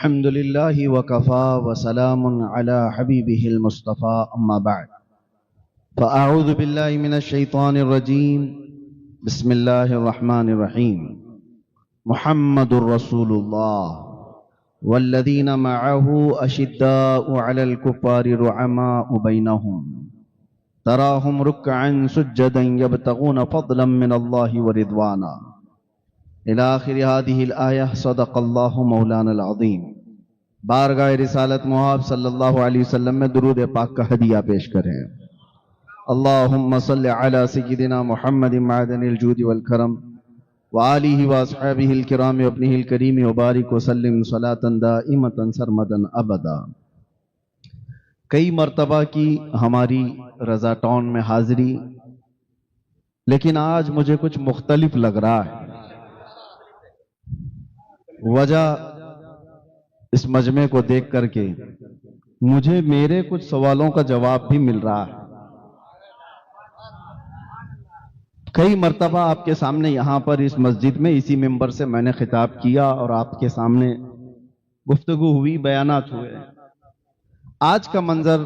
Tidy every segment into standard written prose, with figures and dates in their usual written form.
الحمد لله وكفى وسلام على حبيبه المصطفى أما بعد فأعوذ بالله من الشيطان الرجيم بسم الله الرحمن الرحيم محمد رسول الله والذين معه أشداء على الكفار رعماء بينهم تراهم ركعا سجدا يبتغون فضلا من الله ورضوانا إلى آخر هذه الآية صدق الله مولانا العظیم۔ بارگاہ رسالت محب صلی اللہ علیہ وسلم میں درود پاک کا ہدیہ پیش کریں۔ اللہم صل علی سیدنا محمد معدن الجود والکرم وآلہ واصحابہ الکرام وابنہ الکریم وبارک وسلم صلاۃ دائمۃ سرمدا ابدا۔ کئی مرتبہ کی ہماری رضا ٹاؤن میں حاضری، لیکن آج مجھے کچھ مختلف لگ رہا ہے۔ وجہ اس مجمع کو دیکھ کر کے مجھے میرے کچھ سوالوں کا جواب بھی مل رہا ہے۔ کئی مرتبہ آپ کے سامنے یہاں پر اس مسجد میں اسی ممبر سے میں نے خطاب کیا اور آپ کے سامنے گفتگو ہوئی، بیانات ہوئے۔ آج کا منظر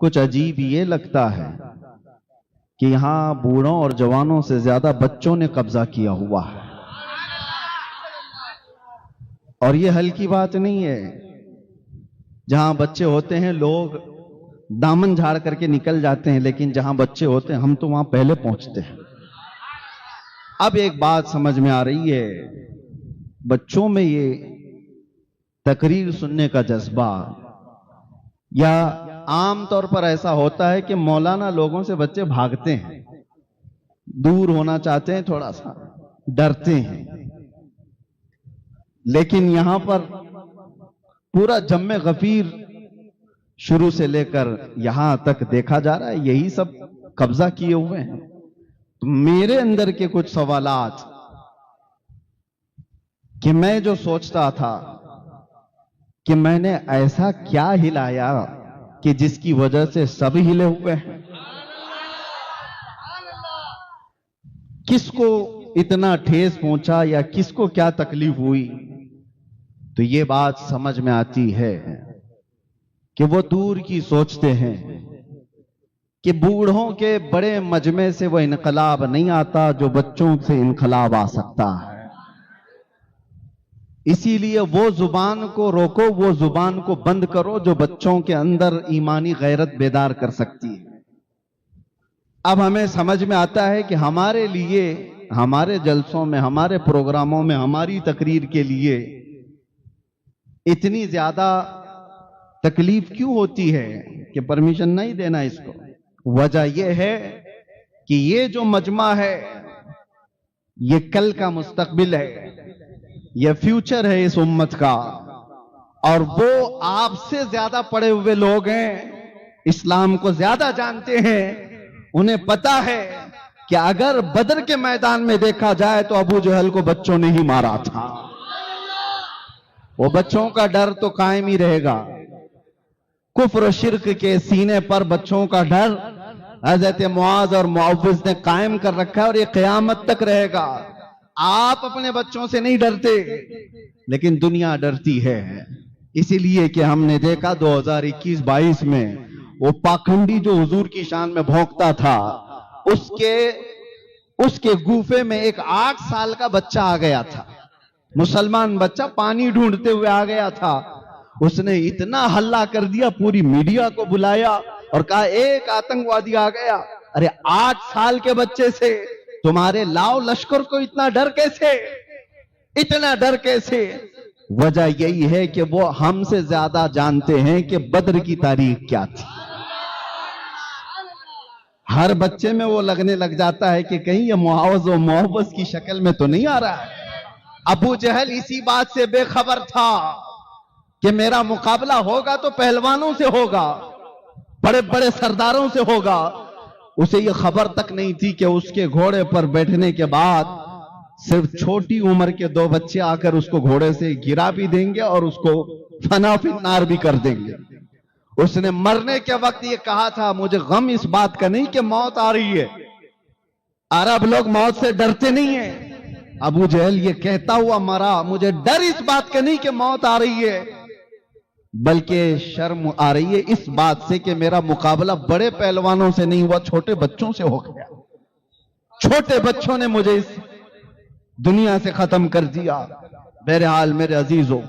کچھ عجیب یہ لگتا ہے کہ یہاں بوڑھوں اور جوانوں سے زیادہ بچوں نے قبضہ کیا ہوا ہے، اور یہ ہلکی بات نہیں ہے۔ جہاں بچے ہوتے ہیں لوگ دامن جھاڑ کر کے نکل جاتے ہیں، لیکن جہاں بچے ہوتے ہیں ہم تو وہاں پہلے پہنچتے ہیں۔ اب ایک بات سمجھ میں آ رہی ہے، بچوں میں یہ تقریر سننے کا جذبہ، یا عام طور پر ایسا ہوتا ہے کہ مولانا لوگوں سے بچے بھاگتے ہیں، دور ہونا چاہتے ہیں، تھوڑا سا ڈرتے ہیں۔ لیکن یہاں پر پورا جم غفیر شروع سے لے کر یہاں تک دیکھا جا رہا ہے، یہی سب قبضہ کیے ہوئے ہیں۔ تو میرے اندر کے کچھ سوالات کہ میں جو سوچتا تھا کہ میں نے ایسا کیا ہلایا کہ جس کی وجہ سے سب ہلے ہوئے ہیں، کس کو اتنا ٹھیس پہنچا یا کس کو کیا تکلیف ہوئی، تو یہ بات سمجھ میں آتی ہے کہ وہ دور کی سوچتے ہیں کہ بوڑھوں کے بڑے مجمع سے وہ انقلاب نہیں آتا جو بچوں سے انقلاب آ سکتا ہے۔ اسی لیے وہ زبان کو روکو، وہ زبان کو بند کرو جو بچوں کے اندر ایمانی غیرت بیدار کر سکتی ہے۔ اب ہمیں سمجھ میں آتا ہے کہ ہمارے لیے، ہمارے جلسوں میں، ہمارے پروگراموں میں، ہماری تقریر کے لیے اتنی زیادہ تکلیف کیوں ہوتی ہے کہ پرمیشن نہیں دینا اس کو؟ وجہ یہ ہے کہ یہ جو مجمع ہے یہ کل کا مستقبل ہے، یہ فیوچر ہے اس امت کا، اور وہ آپ سے زیادہ پڑھے ہوئے لوگ ہیں، اسلام کو زیادہ جانتے ہیں۔ انہیں پتا ہے کہ اگر بدر کے میدان میں دیکھا جائے تو ابو جہل کو بچوں نے ہی مارا تھا، وہ بچوں کا ڈر تو قائم ہی رہے گا۔ کفر و شرک کے سینے پر بچوں کا ڈر حضرت معاذ اور معوذ نے قائم کر رکھا ہے، اور یہ قیامت تک رہے گا۔ آپ اپنے بچوں سے نہیں ڈرتے، لیکن دنیا ڈرتی ہے، اسی لیے کہ ہم نے دیکھا 2021-22 میں وہ پاکھنڈی جو حضور کی شان میں بھونکتا تھا، اس کے گوفے میں ایک 8 سال کا بچہ آ گیا تھا، مسلمان بچہ پانی ڈھونڈتے ہوئے آ گیا تھا۔ اس نے اتنا ہلہ کر دیا، پوری میڈیا کو بلایا اور کہا ایک آتنکوادی آ گیا۔ ارے 8 سال کے بچے سے تمہارے لاؤ لشکر کو اتنا ڈر کیسے، اتنا ڈر کیسے؟ وجہ یہی ہے کہ وہ ہم سے زیادہ جانتے ہیں کہ بدر کی تاریخ کیا تھی۔ ہر بچے میں وہ لگنے لگ جاتا ہے کہ کہیں یہ معاوض و معوض کی شکل میں تو نہیں آ رہا ہے۔ ابو جہل اسی بات سے بے خبر تھا کہ میرا مقابلہ ہوگا تو پہلوانوں سے ہوگا، بڑے بڑے سرداروں سے ہوگا۔ اسے یہ خبر تک نہیں تھی کہ اس کے گھوڑے پر بیٹھنے کے بعد صرف چھوٹی عمر کے 2 بچے آ کر اس کو گھوڑے سے گرا بھی دیں گے اور اس کو فنا فی النار بھی کر دیں گے۔ اس نے مرنے کے وقت یہ کہا تھا، مجھے غم اس بات کا نہیں کہ موت آ رہی ہے، عرب لوگ موت سے ڈرتے نہیں ہیں، ابو جہل یہ کہتا ہوا مرا، مجھے ڈر اس بات کا نہیں کہ موت آ رہی ہے، بلکہ شرم آ رہی ہے اس بات سے کہ میرا مقابلہ بڑے پہلوانوں سے نہیں ہوا، چھوٹے بچوں سے ہو گیا۔ چھوٹے بچوں نے مجھے اس دنیا سے ختم کر دیا۔ بہرحال میرے عزیزوں،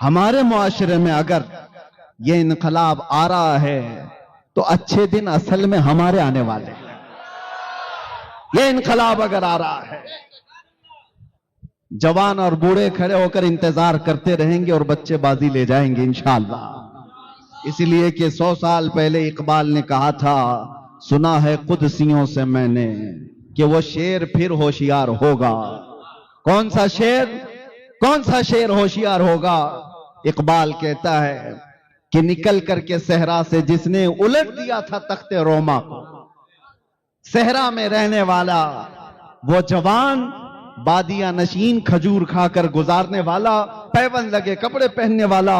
ہمارے معاشرے میں اگر یہ انقلاب آ رہا ہے تو اچھے دن اصل میں ہمارے آنے والے ہیں۔ یہ انقلاب اگر آ رہا ہے، جوان اور بوڑھے کھڑے ہو کر انتظار کرتے رہیں گے اور بچے بازی لے جائیں گے انشاءاللہ۔ اس لیے کہ 100 سال پہلے اقبال نے کہا تھا، سنا ہے قدسیوں سے میں نے کہ وہ شیر پھر ہوشیار ہوگا۔ کون سا شیر؟ کون سا شیر ہوشیار ہوگا؟ اقبال کہتا ہے کہ نکل کر کے صحرا سے جس نے الٹ دیا تھا تخت روما کو، صحرا میں رہنے والا وہ جوان، بادیہ نشین، کھجور کھا کر گزارنے والا، پیون لگے کپڑے پہننے والا،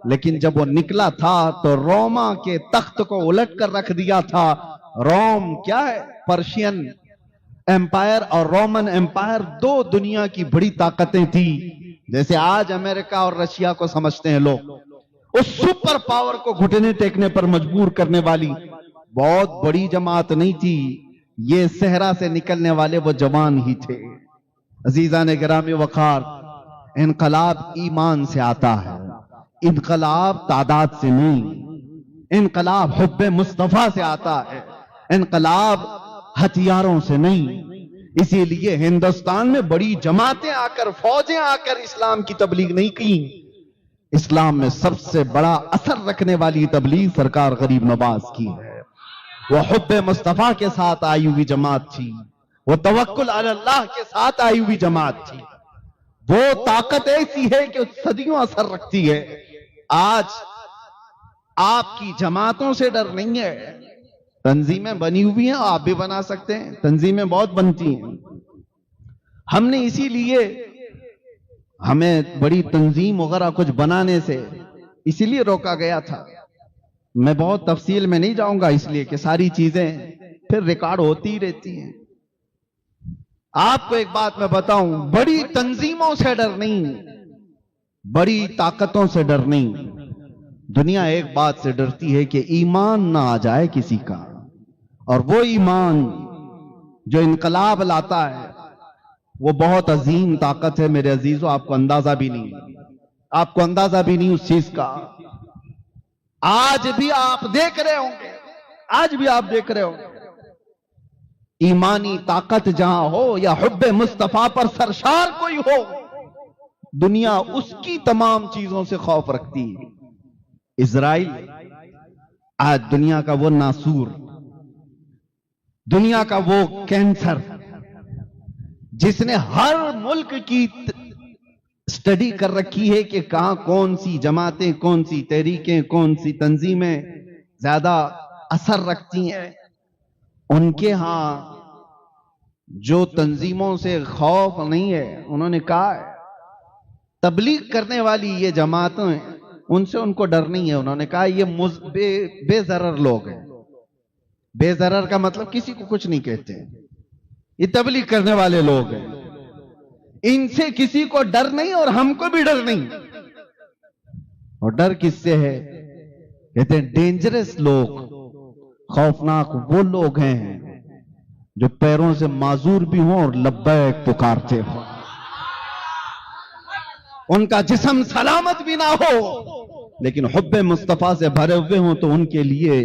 لیکن جب وہ نکلا تھا تو روما کے تخت کو الٹ کر رکھ دیا تھا۔ روم کیا ہے؟ پرشین ایمپائر اور رومن ایمپائر دو دنیا کی بڑی طاقتیں تھی، جیسے آج امریکہ اور رشیا کو سمجھتے ہیں لوگ۔ اس سپر پاور کو گھٹنے ٹیکنے پر مجبور کرنے والی بہت بڑی جماعت نہیں تھی، یہ صحرا سے نکلنے والے وہ جوان ہی تھے۔ عزیزان گرامی وقار، انقلاب ایمان سے آتا ہے، انقلاب تعداد سے نہیں، انقلاب حب مصطفیٰ سے آتا ہے، انقلاب ہتھیاروں سے نہیں۔ اسی لیے ہندوستان میں بڑی جماعتیں آ کر، فوجیں آ کر اسلام کی تبلیغ نہیں کی۔ اسلام میں سب سے بڑا اثر رکھنے والی تبلیغ سرکار غریب نواز کی ہے۔ وہ حب مصطفیٰ کے ساتھ آئی ہوئی جماعت تھی، وہ توکل علی اللہ کے ساتھ آئی ہوئی جماعت تھی۔ وہ طاقت ایسی ہے کہ صدیوں اثر رکھتی ہے۔ آج آپ کی جماعتوں سے ڈر نہیں ہے، تنظیمیں بنی ہوئی ہیں، آپ بھی بنا سکتے ہیں، تنظیمیں بہت بنتی ہیں۔ ہم نے اسی لیے، ہمیں بڑی تنظیم وغیرہ کچھ بنانے سے اسی لیے روکا گیا تھا۔ میں بہت تفصیل میں نہیں جاؤں گا اس لیے کہ ساری چیزیں پھر ریکارڈ ہوتی رہتی ہیں۔ آپ کو ایک بات میں بتاؤں، بڑی تنظیموں سے ڈر نہیں، بڑی طاقتوں سے ڈر نہیں، دنیا ایک بات سے ڈرتی ہے کہ ایمان نہ آ جائے کسی کا، اور وہ ایمان جو انقلاب لاتا ہے وہ بہت عظیم طاقت ہے میرے عزیزوں، آپ کو اندازہ بھی نہیں، آپ کو اندازہ بھی نہیں اس چیز کا۔ آج بھی آپ دیکھ رہے ہوں گے، آج بھی آپ دیکھ رہے ہوں گے، ایمانی طاقت جہاں ہو یا حب مصطفیٰ پر سرشار کوئی ہو، دنیا اس کی تمام چیزوں سے خوف رکھتی ہے۔ اسرائیل آج دنیا کا وہ ناسور، دنیا کا وہ کینسر جس نے ہر ملک کی سٹڈی کر رکھی ہے کہ کہاں کون سی جماعتیں، کون سی تحریکیں، کون سی تنظیمیں زیادہ اثر رکھتی ہیں۔ ان کے ہاں جو تنظیموں سے خوف نہیں ہے، انہوں نے کہا ہے تبلیغ کرنے والی یہ جماعتیں ہیں، ان سے ان کو ڈر نہیں ہے۔ انہوں نے کہا یہ بے ضرر لوگ ہیں۔ بے ضرر کا مطلب کسی کو کچھ نہیں کہتے، یہ تبلیغ کرنے والے لوگ ہیں، ان سے کسی کو ڈر نہیں اور ہم کو بھی ڈر نہیں۔ اور ڈر کس سے ہے؟ کہتے ہیں ڈینجرس لوگ، خوفناک وہ لوگ ہیں جو پیروں سے معذور بھی ہوں اور لبیک پکارتے ہوں، ان کا جسم سلامت بھی نہ ہو لیکن حب مصطفیٰ سے بھرے ہوئے ہوں تو ان کے لیے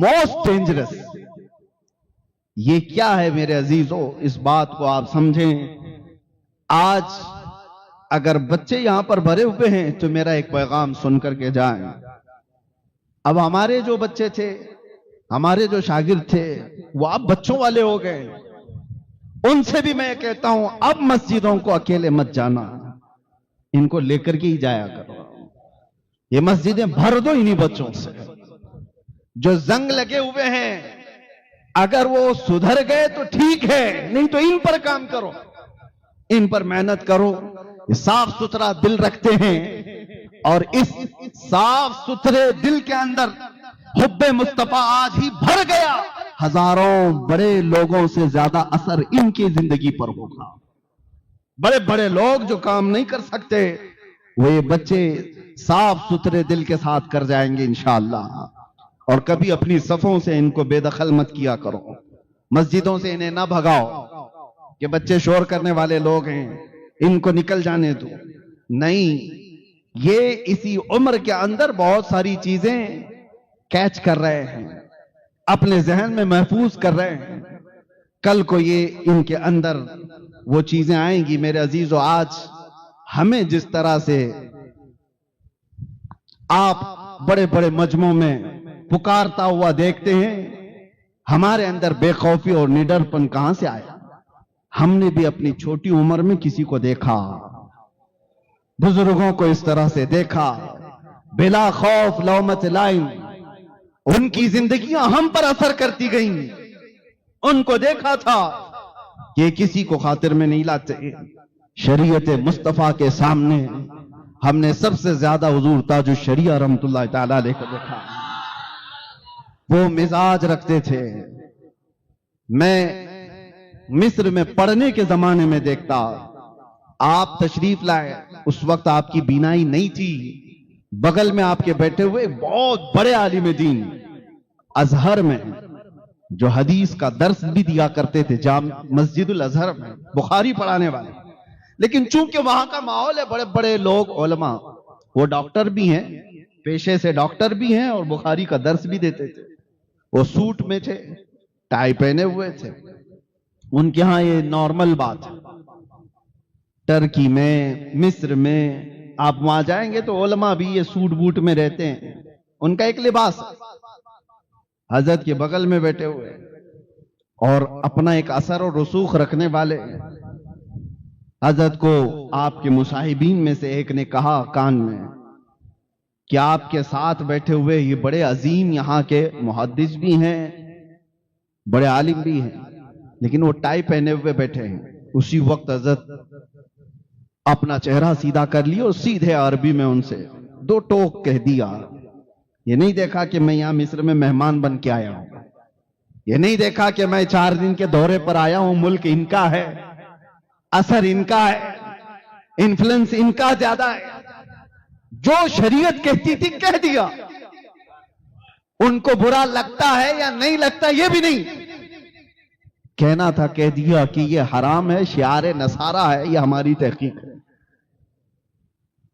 موسٹ ڈینجرس۔ یہ کیا ہے میرے عزیزو؟ اس بات کو آپ سمجھیں۔ آج اگر بچے یہاں پر بھرے ہوئے ہیں تو میرا ایک پیغام سن کر کے جائیں۔ اب ہمارے جو بچے تھے، ہمارے جو شاگرد تھے، وہ اب بچوں والے ہو گئے، ان سے بھی میں کہتا ہوں اب مسجدوں کو اکیلے مت جانا، ان کو لے کر کے ہی جایا کرو۔ یہ مسجدیں بھر دو انہی بچوں سے جو زنگ لگے ہوئے ہیں، اگر وہ سدھر گئے تو ٹھیک ہے، نہیں تو ان پر کام کرو، ان پر محنت کرو۔ یہ صاف ستھرا دل رکھتے ہیں اور اس صاف ستھرے دل کے اندر حب مصطفیٰ آج ہی بھر گیا، ہزاروں بڑے لوگوں سے زیادہ اثر ان کی زندگی پر ہوگا۔ بڑے بڑے لوگ جو کام نہیں کر سکتے وہ یہ بچے صاف ستھرے دل کے ساتھ کر جائیں گے انشاءاللہ. اور کبھی اپنی صفوں سے ان کو بے دخل مت کیا کرو، مسجدوں سے انہیں نہ بھگاؤ کہ بچے شور کرنے والے لوگ ہیں ان کو نکل جانے دو. نہیں، یہ اسی عمر کے اندر بہت ساری چیزیں کیچ کر رہے ہیں، اپنے ذہن میں محفوظ کر رہے ہیں. کل کو یہ ان کے اندر وہ چیزیں آئیں گی. میرے عزیزو، آج ہمیں جس طرح سے آپ بڑے بڑے مجمعوں میں پکارتا ہوا دیکھتے ہیں، ہمارے اندر بے خوفی اور نڈر پن کہاں سے آیا؟ ہم نے بھی اپنی چھوٹی عمر میں کسی کو دیکھا، بزرگوں کو اس طرح سے دیکھا، بلا خوف لومت لائم. ان کی زندگیاں ہم پر اثر کرتی گئیں. ان کو دیکھا تھا کہ کسی کو خاطر میں نہیں لاتے. شریعت مصطفیٰ کے سامنے ہم نے سب سے زیادہ حضور تاج الشریعہ رحمت اللہ تعالیٰ علیہ کو دیکھا. وہ مزاج رکھتے تھے. میں مصر میں پڑھنے کے زمانے میں دیکھتا، آپ تشریف لائے، اس وقت آپ کی بینائی نہیں تھی. بغل میں آپ کے بیٹھے ہوئے بہت بڑے عالم دین ازہر میں جو حدیث کا درس بھی دیا کرتے تھے جامع مسجد الازہر میں، بخاری پڑھانے والے. لیکن چونکہ وہاں کا ماحول ہے، بڑے بڑے لوگ علماء، وہ ڈاکٹر بھی ہیں، پیشے سے ڈاکٹر بھی ہیں اور بخاری کا درس بھی دیتے تھے. وہ سوٹ میں تھے، ٹائی پہنے ہوئے تھے. ان کے ہاں یہ نارمل بات ہے. ٹرکی میں، مصر میں آپ وہاں جائیں گے تو علماء بھی یہ سوٹ بوٹ میں رہتے ہیں، ان کا ایک لباس ہے. حضرت کے بغل میں بیٹھے ہوئے اور اپنا ایک اثر اور رسوخ رکھنے والے. حضرت کو آپ کے مصاحبین میں سے ایک نے کہا کان میں کہ آپ کے ساتھ بیٹھے ہوئے یہ بڑے عظیم یہاں کے محدث بھی ہیں، بڑے عالم بھی ہیں، لیکن وہ ٹائی پہنے ہوئے بیٹھے ہیں. اسی وقت حضرت اپنا چہرہ سیدھا کر لیا اور سیدھے عربی میں ان سے دو ٹوک کہہ دیا. یہ نہیں دیکھا کہ میں یہاں مصر میں مہمان بن کے آیا ہوں، یہ نہیں دیکھا کہ میں 4 دن کے دورے پر آیا ہوں. ملک ان کا ہے، اثر ان کا ہے، انفلوئنس ان کا زیادہ ہے. جو شریعت کہتی تھی کہہ دیا. ان کو برا لگتا ہے یا نہیں لگتا یہ بھی نہیں کہنا تھا، کہہ دیا کہ یہ حرام ہے، شعار نصارہ ہے. یہ ہماری تحقیق ہے.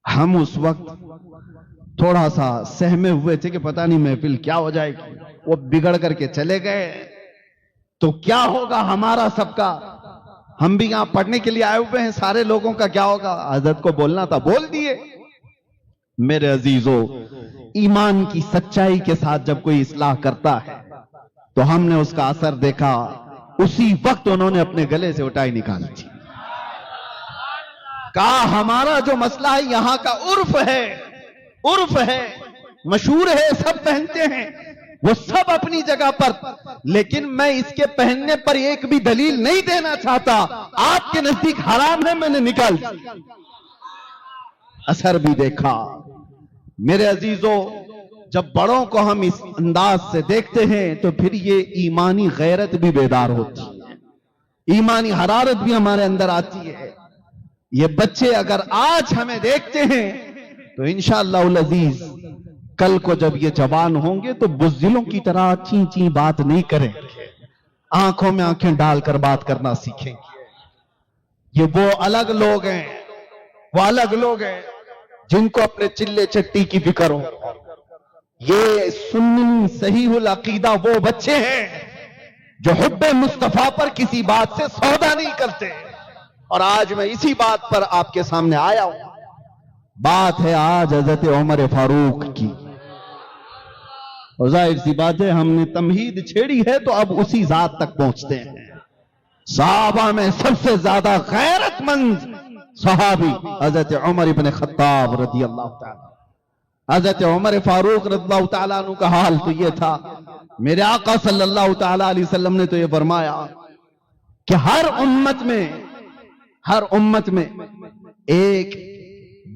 ہم اس وقت تھوڑا سا سہمے ہوئے تھے کہ پتہ نہیں محفل کیا ہو جائے گی. وہ بگڑ کر کے چلے گئے تو کیا ہوگا ہمارا سب کا؟ ہم بھی یہاں پڑھنے کے لیے آئے ہوئے ہیں، سارے لوگوں کا کیا ہوگا؟ حضرت کو بولنا تھا، بول دیے. میرے عزیزو، ایمان کی سچائی کے ساتھ جب کوئی اصلاح کرتا ہے تو ہم نے اس کا اثر دیکھا. اسی وقت انہوں نے اپنے گلے سے اٹھائی نکالی تھی. کہا ہمارا جو مسئلہ ہے یہاں کا عرف ہے، عرف ہے، مشہور ہے، سب پہنتے ہیں، وہ سب اپنی جگہ پر، لیکن میں اس کے پہننے پر ایک بھی دلیل نہیں دینا چاہتا. آپ کے نزدیک حرام ہے، میں نے نکال دیا. اثر بھی دیکھا. میرے عزیزو، جب بڑوں کو ہم اس انداز سے دیکھتے ہیں تو پھر یہ ایمانی غیرت بھی بیدار ہوتی ہے، ایمانی حرارت بھی ہمارے اندر آتی ہے. یہ بچے اگر آج ہمیں دیکھتے ہیں تو انشاءاللہ العزیز کل کو جب یہ جوان ہوں گے تو بزدلوں کی طرح چین چین بات نہیں کریں گے، آنکھوں میں آنکھیں ڈال کر بات کرنا سیکھیں گے. یہ وہ الگ لوگ ہیں، وہ الگ لوگ ہیں جن کو اپنے چلے چٹی کی فکر ہو. یہ سنی صحیح العقیدہ وہ بچے ہیں جو حب مصطفیٰ پر کسی بات سے سودا نہیں کرتے. اور آج میں اسی بات پر آپ کے سامنے آیا ہوں. بات ہے آج حضرت عمر فاروق کی. اور ظاہر سی بات ہے، ہم نے تمہید چھیڑی ہے تو اب اسی ذات تک پہنچتے ہیں. صحابہ میں سب سے زیادہ غیرت مند صحابی حضرت عمر ابن خطاب رضی اللہ تعالی. حضرت عمر فاروق رضی اللہ تعالیٰ عنہ کا حال تو یہ تھا، میرے آقا صلی اللہ تعالیٰ علیہ وسلم نے تو یہ فرمایا کہ ہر امت میں ایک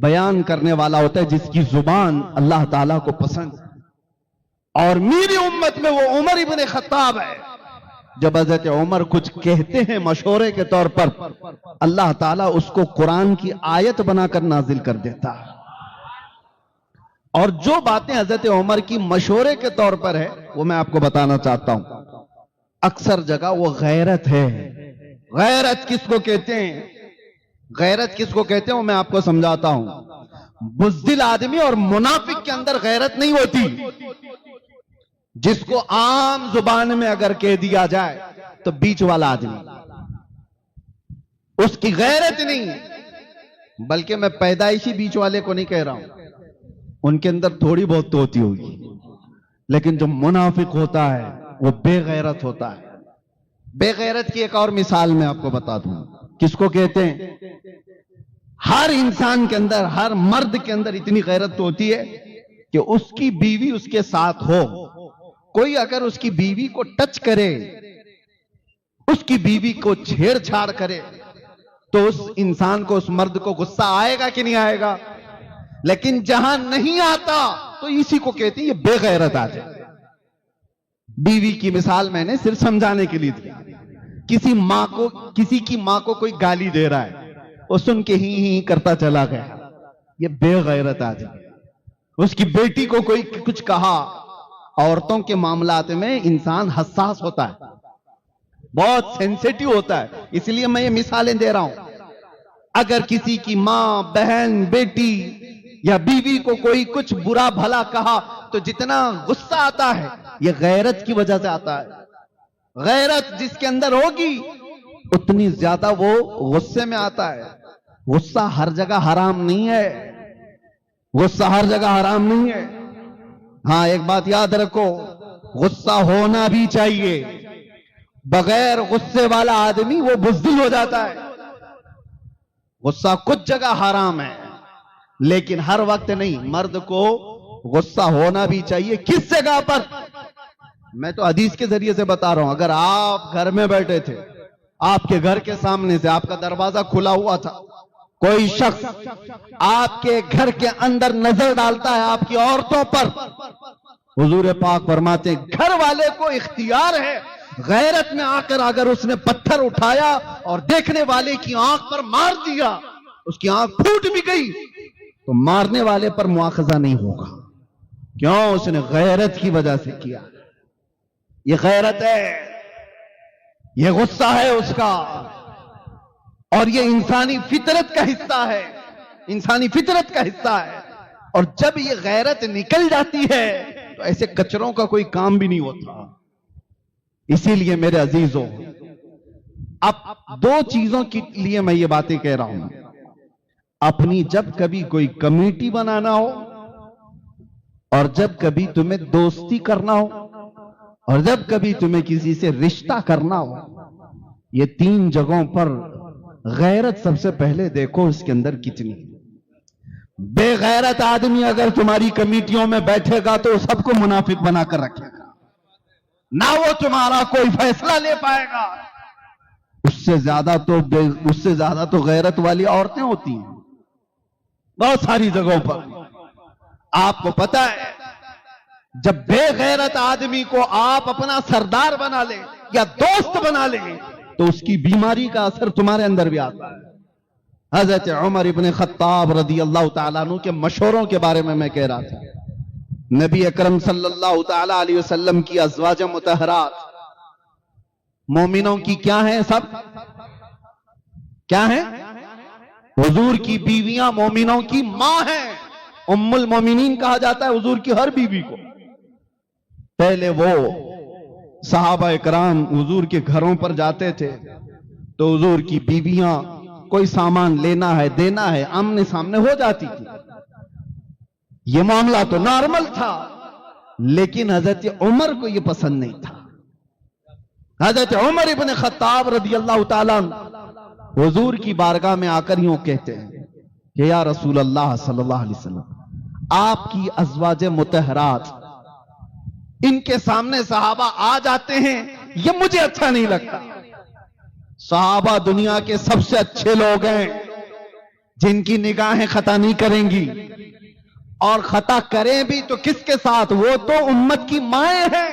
بیان کرنے والا ہوتا ہے جس کی زبان اللہ تعالیٰ کو پسند ہے، اور میری امت میں وہ عمر ابن خطاب ہے جب حضرت عمر کچھ کہتے ہیں مشورے کے طور پر، اللہ تعالیٰ اس کو قرآن کی آیت بنا کر نازل کر دیتا ہے۔ اور جو باتیں حضرت عمر کی مشورے کے طور پر ہے وہ میں آپ کو بتانا چاہتا ہوں۔ اکثر جگہ وہ غیرت ہے۔ غیرت کس کو کہتے ہیں؟ غیرت کس کو کہتے ہیں وہ میں آپ کو سمجھاتا ہوں۔ بزدل آدمی اور منافق کے اندر غیرت نہیں ہوتی۔ جس کو عام زبان میں اگر کہہ دیا جائے تو بیچ والا آدمی، اس کی غیرت نہیں، بلکہ میں پیدائشی بیچ والے کو نہیں کہہ رہا ہوں، ان کے اندر تھوڑی بہت تو ہوتی ہوگی، لیکن جو منافق ہوتا ہے وہ بے غیرت ہوتا ہے۔ بے غیرت کی ایک اور مثال میں آپ کو بتا دوں، کس کو کہتے ہیں؟ ہر انسان کے اندر، ہر مرد کے اندر اتنی غیرت تو ہوتی ہے کہ اس کی بیوی اس کے ساتھ ہو، کوئی اگر اس کی بیوی کو ٹچ کرے، اس کی بیوی کو چھیڑ چھاڑ کرے، تو اس انسان کو، اس مرد کو غصہ آئے گا کہ نہیں آئے گا؟ لیکن جہاں نہیں آتا تو اسی کو کہتے ہیں یہ بے غیرت آ جائے۔ بیوی کی مثال میں نے صرف سمجھانے کے لیے دی۔ کسی کی ماں کو کوئی گالی دے رہا ہے، وہ سن کے ہی کرتا چلا گیا، یہ بے غیرت آ جائے۔ اس کی بیٹی کو کوئی کچھ کہا، عورتوں کے معاملات میں انسان حساس ہوتا ہے، بہت سینسیٹیو ہوتا ہے، اس لیے میں یہ مثالیں دے رہا ہوں۔ اگر کسی کی ماں، بہن، بیٹی یا بیوی کو کوئی کچھ برا بھلا کہا تو جتنا غصہ آتا ہے یہ غیرت کی وجہ سے آتا ہے۔ غیرت جس کے اندر ہوگی اتنی زیادہ وہ غصے میں آتا ہے۔ غصہ ہر جگہ حرام نہیں ہے، غصہ ہر جگہ حرام نہیں ہے۔ ہاں ایک بات یاد رکھو، غصہ ہونا بھی چاہیے، بغیر غصے والا آدمی وہ بزدل ہو جاتا ہے۔ غصہ کچھ جگہ حرام ہے لیکن ہر وقت نہیں۔ مرد کو غصہ ہونا بھی چاہیے، کس جگہ پر؟ میں تو حدیث کے ذریعے سے بتا رہا ہوں۔ اگر آپ گھر میں بیٹھے تھے، آپ کے گھر کے سامنے سے آپ کا دروازہ کھلا ہوا تھا، کوئی شخص آپ کے گھر کے اندر نظر ڈالتا ہے آپ کی عورتوں پر، حضور پاک فرماتے ہیں گھر والے کو اختیار ہے غیرت میں آ کر اگر اس نے پتھر اٹھایا اور دیکھنے والے کی آنکھ پر مار دیا، اس کی آنکھ پھوٹ بھی گئی تو مارنے والے پر مواخذہ نہیں ہوگا۔ کیوں؟ اس نے غیرت کی وجہ سے کیا۔ یہ غیرت ہے، یہ غصہ ہے اس کا، اور یہ انسانی فطرت کا حصہ ہے، انسانی فطرت کا حصہ ہے۔ اور جب یہ غیرت نکل جاتی ہے تو ایسے کچروں کا کوئی کام بھی نہیں ہوتا۔ اسی لیے میرے عزیزوں، اب دو چیزوں کے لیے میں یہ باتیں کہہ رہا ہوں۔ اپنی جب کبھی کوئی کمیٹی بنانا ہو، اور جب کبھی تمہیں دوستی کرنا ہو، اور جب کبھی تمہیں کسی سے رشتہ کرنا ہو، یہ تین جگہوں پر غیرت سب سے پہلے دیکھو اس کے اندر کتنی۔ بے غیرت آدمی اگر تمہاری کمیٹیوں میں بیٹھے گا تو سب کو منافق بنا کر رکھے گا، نہ وہ تمہارا کوئی فیصلہ لے پائے گا۔ اس سے زیادہ تو غیرت والی عورتیں ہوتی ہیں بہت ساری جگہوں پر۔ آپ کو پتا ہے جب بے غیرت آدمی کو آپ اپنا سردار بنا لیں یا دوست بنا لیں تو اس کی بیماری کا اثر تمہارے اندر بھی آتا ہے۔ حضرت عمر ابن خطاب رضی اللہ تعالیٰ عنہ کے مشوروں کے بارے میں کہہ رہا تھا۔ نبی اکرم صلی اللہ تعالیٰ علیہ وسلم کی ازواج مطہرات مومنوں کی کیا ہیں؟ سب کیا ہیں؟ حضور کی بیویاں مومنوں کی ماں ہیں۔ ام المومنین کہا جاتا ہے حضور کی ہر بیوی کو۔ پہلے وہ صحابہ اکرام حضور کے گھروں پر جاتے تھے تو حضور کی بیویاں کوئی سامان لینا ہے دینا ہے آمنے سامنے ہو جاتی تھی۔ یہ معاملہ تو نارمل تھا، لیکن حضرت عمر کو یہ پسند نہیں تھا۔ حضرت عمر ابن خطاب رضی اللہ تعالیٰ حضور کی بارگاہ میں آ کر یوں کہتے ہیں کہ یا رسول اللہ صلی اللہ علیہ وسلم، آپ کی ازواج مطہرات ان کے سامنے صحابہ آ جاتے ہیں، یہ مجھے اچھا نہیں لگتا۔ صحابہ دنیا کے سب سے اچھے لوگ ہیں جن کی نگاہیں خطا نہیں کریں گی، اور خطا کریں بھی تو کس کے ساتھ؟ وہ تو امت کی مائیں ہیں،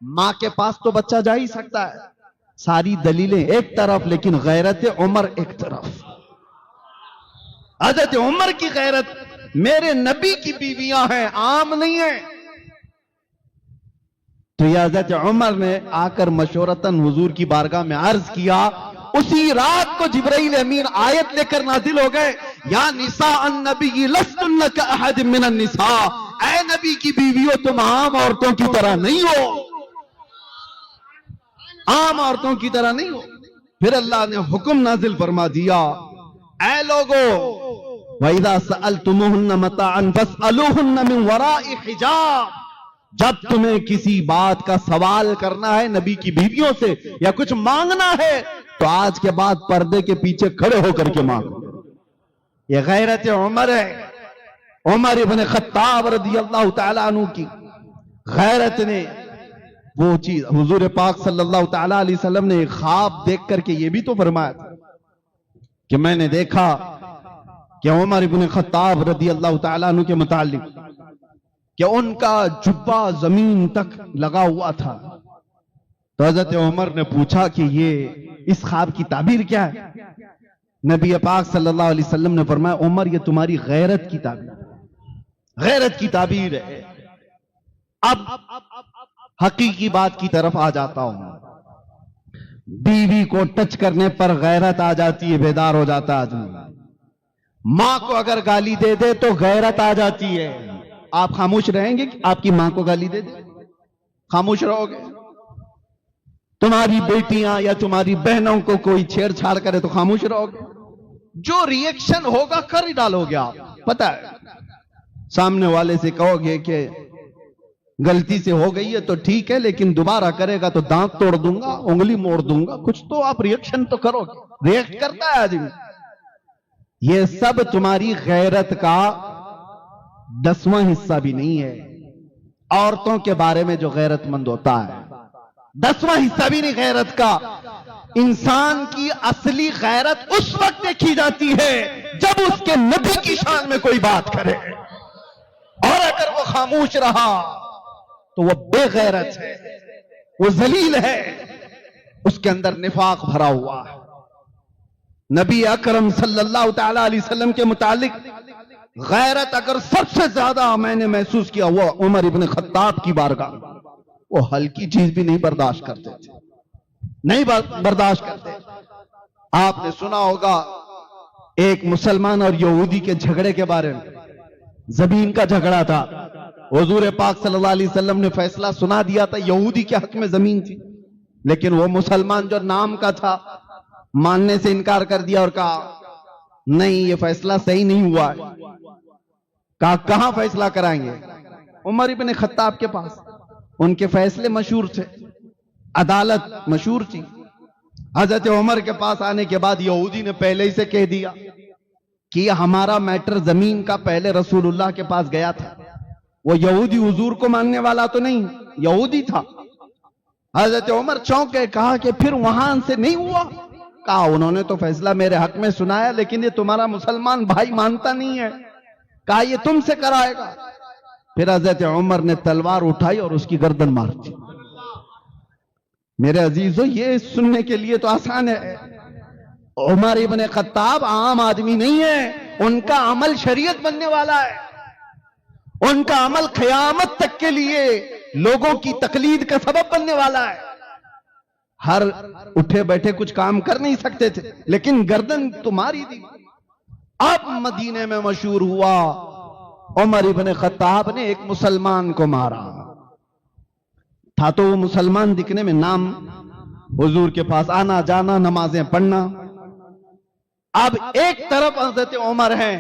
ماں کے پاس تو بچہ جا ہی سکتا ہے، ساری دلیلیں ایک طرف، لیکن غیرت عمر ایک طرف۔ حضرت عمر کی غیرت، میرے نبی کی بیویاں ہیں، عام نہیں ہیں۔ تو یہ حضرت عمر نے آ کر مشورتاً حضور کی بارگاہ میں عرض کیا۔ اسی رات کو جبرائیل امین آیت لے کر نازل ہو گئے، یا نساء النبی لستن کاحد من النساء، اے نبی کی بیویوں تم عام عورتوں کی طرح نہیں ہو، عام عورتوں کی طرح نہیں ہو۔ پھر اللہ نے حکم نازل فرما دیا، اے لوگو وَإِذَا سَأَلْتُمُوهُنَّ مَتَاعًا فَاسْأَلُوهُنَّ مِنْ وَرَاءِ حِجَابٍ، جب تمہیں کسی بات کا سوال کرنا ہے نبی کی بیویوں سے یا کچھ مانگنا ہے تو آج کے بعد پردے کے پیچھے کھڑے ہو کر کے مانگو۔ یہ غیرت عمر ہے، عمر ابن خطاب رضی اللہ تعالیٰ عنہ کی غیرت نے وہ چیز، حضور پاک صلی اللہ تعالیٰ علیہ وسلم نے ایک خواب دیکھ کر کے یہ بھی تو فرمایا تھا کہ میں نے دیکھا کہ عمر ابن خطاب رضی اللہ تعالیٰ عنہ کے متعلق کہ ان کا جبہ زمین تک لگا ہوا تھا۔ تو حضرت عمر نے پوچھا کہ یہ اس خواب کی تعبیر کیا ہے؟ نبی پاک صلی اللہ علیہ وسلم نے فرمایا، عمر یہ تمہاری غیرت کی تعبیر، غیرت کی تعبیر ہے۔ اب حقیقی بات کی طرف آ جاتا ہوں۔ بیوی کو ٹچ کرنے پر غیرت آ جاتی ہے، بیدار ہو جاتا آدمی۔ ماں کو اگر گالی دے دے تو غیرت آ جاتی ہے۔ آپ خاموش رہیں گے کہ آپ کی ماں کو گالی دے دے؟ خاموش رہو گے؟ تمہاری بیٹیاں یا تمہاری بہنوں کو کوئی چھیڑ چھاڑ کرے تو خاموش رہو گے؟ جو ری ایکشن ہوگا کر ہی ڈالو گے آپ، پتہ ہے۔ سامنے والے سے کہو گے کہ غلطی سے ہو گئی ہے تو ٹھیک ہے، لیکن دوبارہ کرے گا تو دانت توڑ دوں گا، انگلی موڑ دوں گا، کچھ تو آپ ری ایکشن تو کرو گے۔ ری ایکٹ کرتا ہے آدمی۔ یہ سب تمہاری غیرت کا 10واں حصہ بھی نہیں ہے۔ عورتوں کے بارے میں جو غیرت مند ہوتا ہے 10واں حصہ بھی نہیں غیرت کا۔ انسان کی اصلی غیرت اس وقت دیکھی جاتی ہے جب اس کے نبی کی شان میں کوئی بات کرے، اور اگر وہ خاموش رہا تو وہ بے غیرت ہے، وہ ذلیل ہے، اس کے اندر نفاق بھرا ہوا ہے۔ نبی اکرم صلی اللہ تعالیٰ علیہ وسلم کے متعلق غیرت اگر سب سے زیادہ میں نے محسوس کیا وہ عمر ابن خطاب کی بارگاہ، وہ ہلکی چیز بھی نہیں برداشت کرتے تھے، نہیں برداشت کرتے۔ آپ نے سنا ہوگا ایک مسلمان اور یہودی کے جھگڑے کے بارے میں، زمین کا جھگڑا تھا۔ حضور پاک صلی اللہ علیہ وسلم نے فیصلہ سنا دیا تھا، یہودی کے حق میں زمین تھی، لیکن وہ مسلمان جو نام کا تھا ماننے سے انکار کر دیا اور کہا نہیں یہ فیصلہ صحیح نہیں ہوا ہے۔ کہا کہاں فیصلہ کرائیں گے؟ عمر ابن خطاب کے پاس۔ ان کے فیصلے مشہور تھے، عدالت مشہور تھی۔ حضرت عمر کے پاس آنے کے بعد یہودی نے پہلے ہی سے کہہ دیا کہ یہ ہمارا میٹر زمین کا پہلے رسول اللہ کے پاس گیا تھا۔ وہ یہودی حضور کو ماننے والا تو نہیں، یہودی تھا۔ حضرت عمر چونک گئے، کہا کہ پھر وہاں سے نہیں ہوا؟ کہا انہوں نے تو فیصلہ میرے حق میں سنایا، لیکن یہ تمہارا مسلمان بھائی مانتا نہیں ہے۔ کہا یہ تم سے کرائے گا۔ پھر حضرت عمر نے تلوار اٹھائی اور اس کی گردن مار دی۔ میرے عزیزو یہ سننے کے لیے تو آسان ہے، عمر ابن خطاب عام آدمی نہیں ہے، ان کا عمل شریعت بننے والا ہے، ان کا عمل قیامت تک کے لیے لوگوں کی تقلید کا سبب بننے والا ہے۔ ہر اٹھے بیٹھے کچھ کام کر نہیں سکتے تھے، لیکن گردن تمہاری دی۔ اب مدینے میں مشہور ہوا عمر ابن خطاب نے ایک مسلمان کو مارا تھا، تو وہ مسلمان دکھنے میں نام، حضور کے پاس آنا جانا، نمازیں پڑھنا۔ اب ایک طرف حضرت عمر ہیں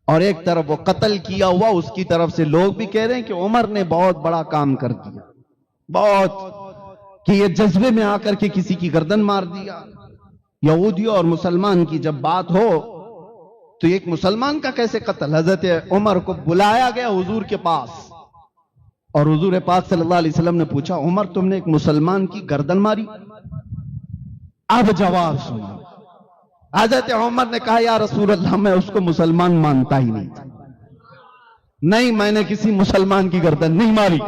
اور ایک طرف وہ قتل کیا ہوا، اس کی طرف سے لوگ بھی کہہ رہے ہیں کہ عمر نے بہت بڑا کام کر دیا، بہت، کہ یہ جذبے میں آ کر کے کسی کی گردن مار دیا۔ یہودی اور مسلمان کی جب بات ہو تو ایک مسلمان کا کیسے قتل؟ حضرت عمر کو بلایا گیا حضور کے پاس اور حضور پاک صلی اللہ علیہ وسلم نے پوچھا عمر تم نے ایک مسلمان کی گردن ماری؟ اب جواب سنو۔ حضرت عمر نے کہا یا رسول اللہ میں اس کو مسلمان مانتا ہی نہیں تھا، نہیں میں نے کسی مسلمان کی گردن نہیں ماری۔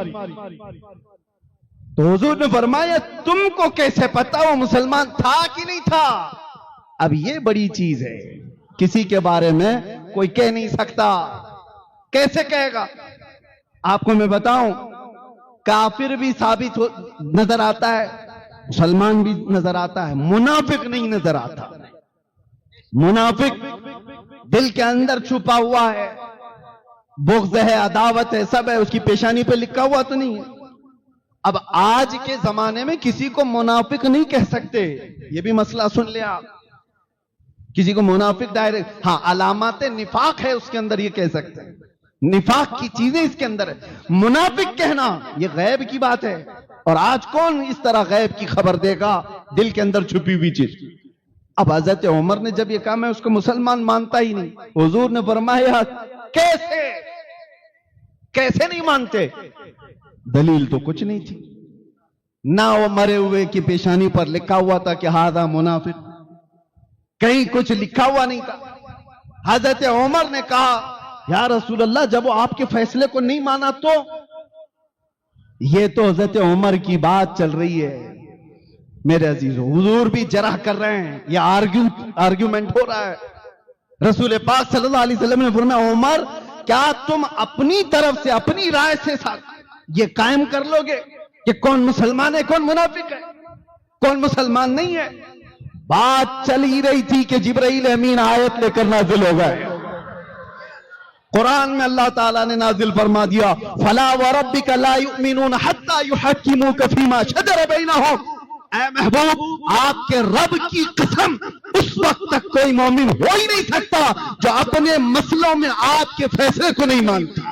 تو حضور نے فرمایا تم کو کیسے پتا وہ مسلمان تھا کہ نہیں تھا؟ اب یہ بڑی چیز ہے، کسی کے بارے میں کوئی کہہ نہیں سکتا. کیسے کہے گا؟ آپ کو میں بتاؤں، کافر بھی ثابت نظر آتا ہے، مسلمان بھی نظر آتا ہے، منافق نہیں نظر آتا. منافق دل کے اندر چھپا ہوا ہے، بغض ہے، عداوت ہے، سب ہے، اس کی پیشانی پہ لکھا ہوا تو نہیں ہے. اب آج کے زمانے میں کسی کو منافق نہیں کہہ سکتے، یہ بھی مسئلہ سن لیں آپ. کسی کو منافق ڈائریکٹ، ہاں علامات نفاق ہے اس کے اندر، یہ کہہ سکتے ہیں، نفاق کی چیزیں اس کے اندر ہے. منافق کہنا یہ غیب کی بات ہے، اور آج کون اس طرح غیب کی خبر دے گا؟ دل کے اندر چھپی ہوئی چیز. اب حضرت عمر نے جب یہ کہا میں اس کو مسلمان مانتا ہی نہیں، حضور نے فرمایا کیسے نہیں مانتے؟ دلیل تو کچھ نہیں تھی، نہ وہ مرے ہوئے کی پیشانی پر لکھا ہوا تھا کہ ہذا منافق، کہیں کچھ لکھا ہوا نہیں تھا. حضرت عمر نے کہا یا رسول اللہ جب وہ آپ کے فیصلے کو نہیں مانا تو؟ یہ تو حضرت عمر کی بات چل رہی ہے میرے عزیزو، حضور بھی جرح کر رہے ہیں، یہ آرگیومنٹ ہو رہا ہے. رسول پاک صلی اللہ علیہ وسلم نے فرمایا عمر کیا تم اپنی طرف سے اپنی رائے سے یہ قائم کر لو گے کہ کون مسلمان ہے کون منافق ہے کون مسلمان نہیں ہے؟ بات چل ہی رہی تھی کہ جبرائیل امین آیت لے کر نازل ہو گئے. قرآن میں اللہ تعالیٰ نے نازل فرما دیا فَلَا وَرَبِّكَ لَا يُؤْمِنُونَ حَتَّى يُحَكِّمُوكَ فِي مَا شَجَرَ بَيْنَهُمْ. اے محبوب آپ کے رب کی قسم اس وقت تک کوئی مومن ہو ہی نہیں سکتا جو اپنے مسئلوں میں آپ کے فیصلے کو نہیں مانتا.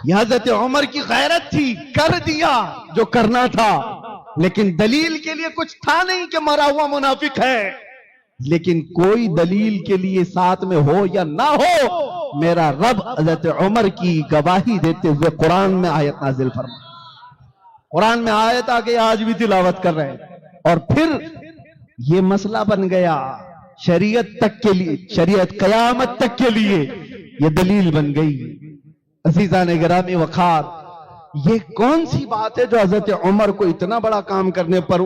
یہ حضرت عمر کی غیرت تھی، کر دیا جو کرنا تھا، لیکن دلیل کے لیے کچھ تھا نہیں کہ مرا ہوا منافق ہے. لیکن کوئی دلیل کے لیے ساتھ میں ہو یا نہ ہو، میرا رب حضرت عمر کی گواہی دیتے ہوئے قرآن میں آیت نازل فرما. قرآن میں آیت آگے آج بھی تلاوت کر رہے ہیں. اور پھر یہ مسئلہ بن گیا شریعت تک کے لیے، شریعت قیامت تک کے لیے یہ دلیل بن گئی. عزیزان گرامی وقار، یہ کون سی بات ہے جو حضرت عمر کو اتنا بڑا کام کرنے پر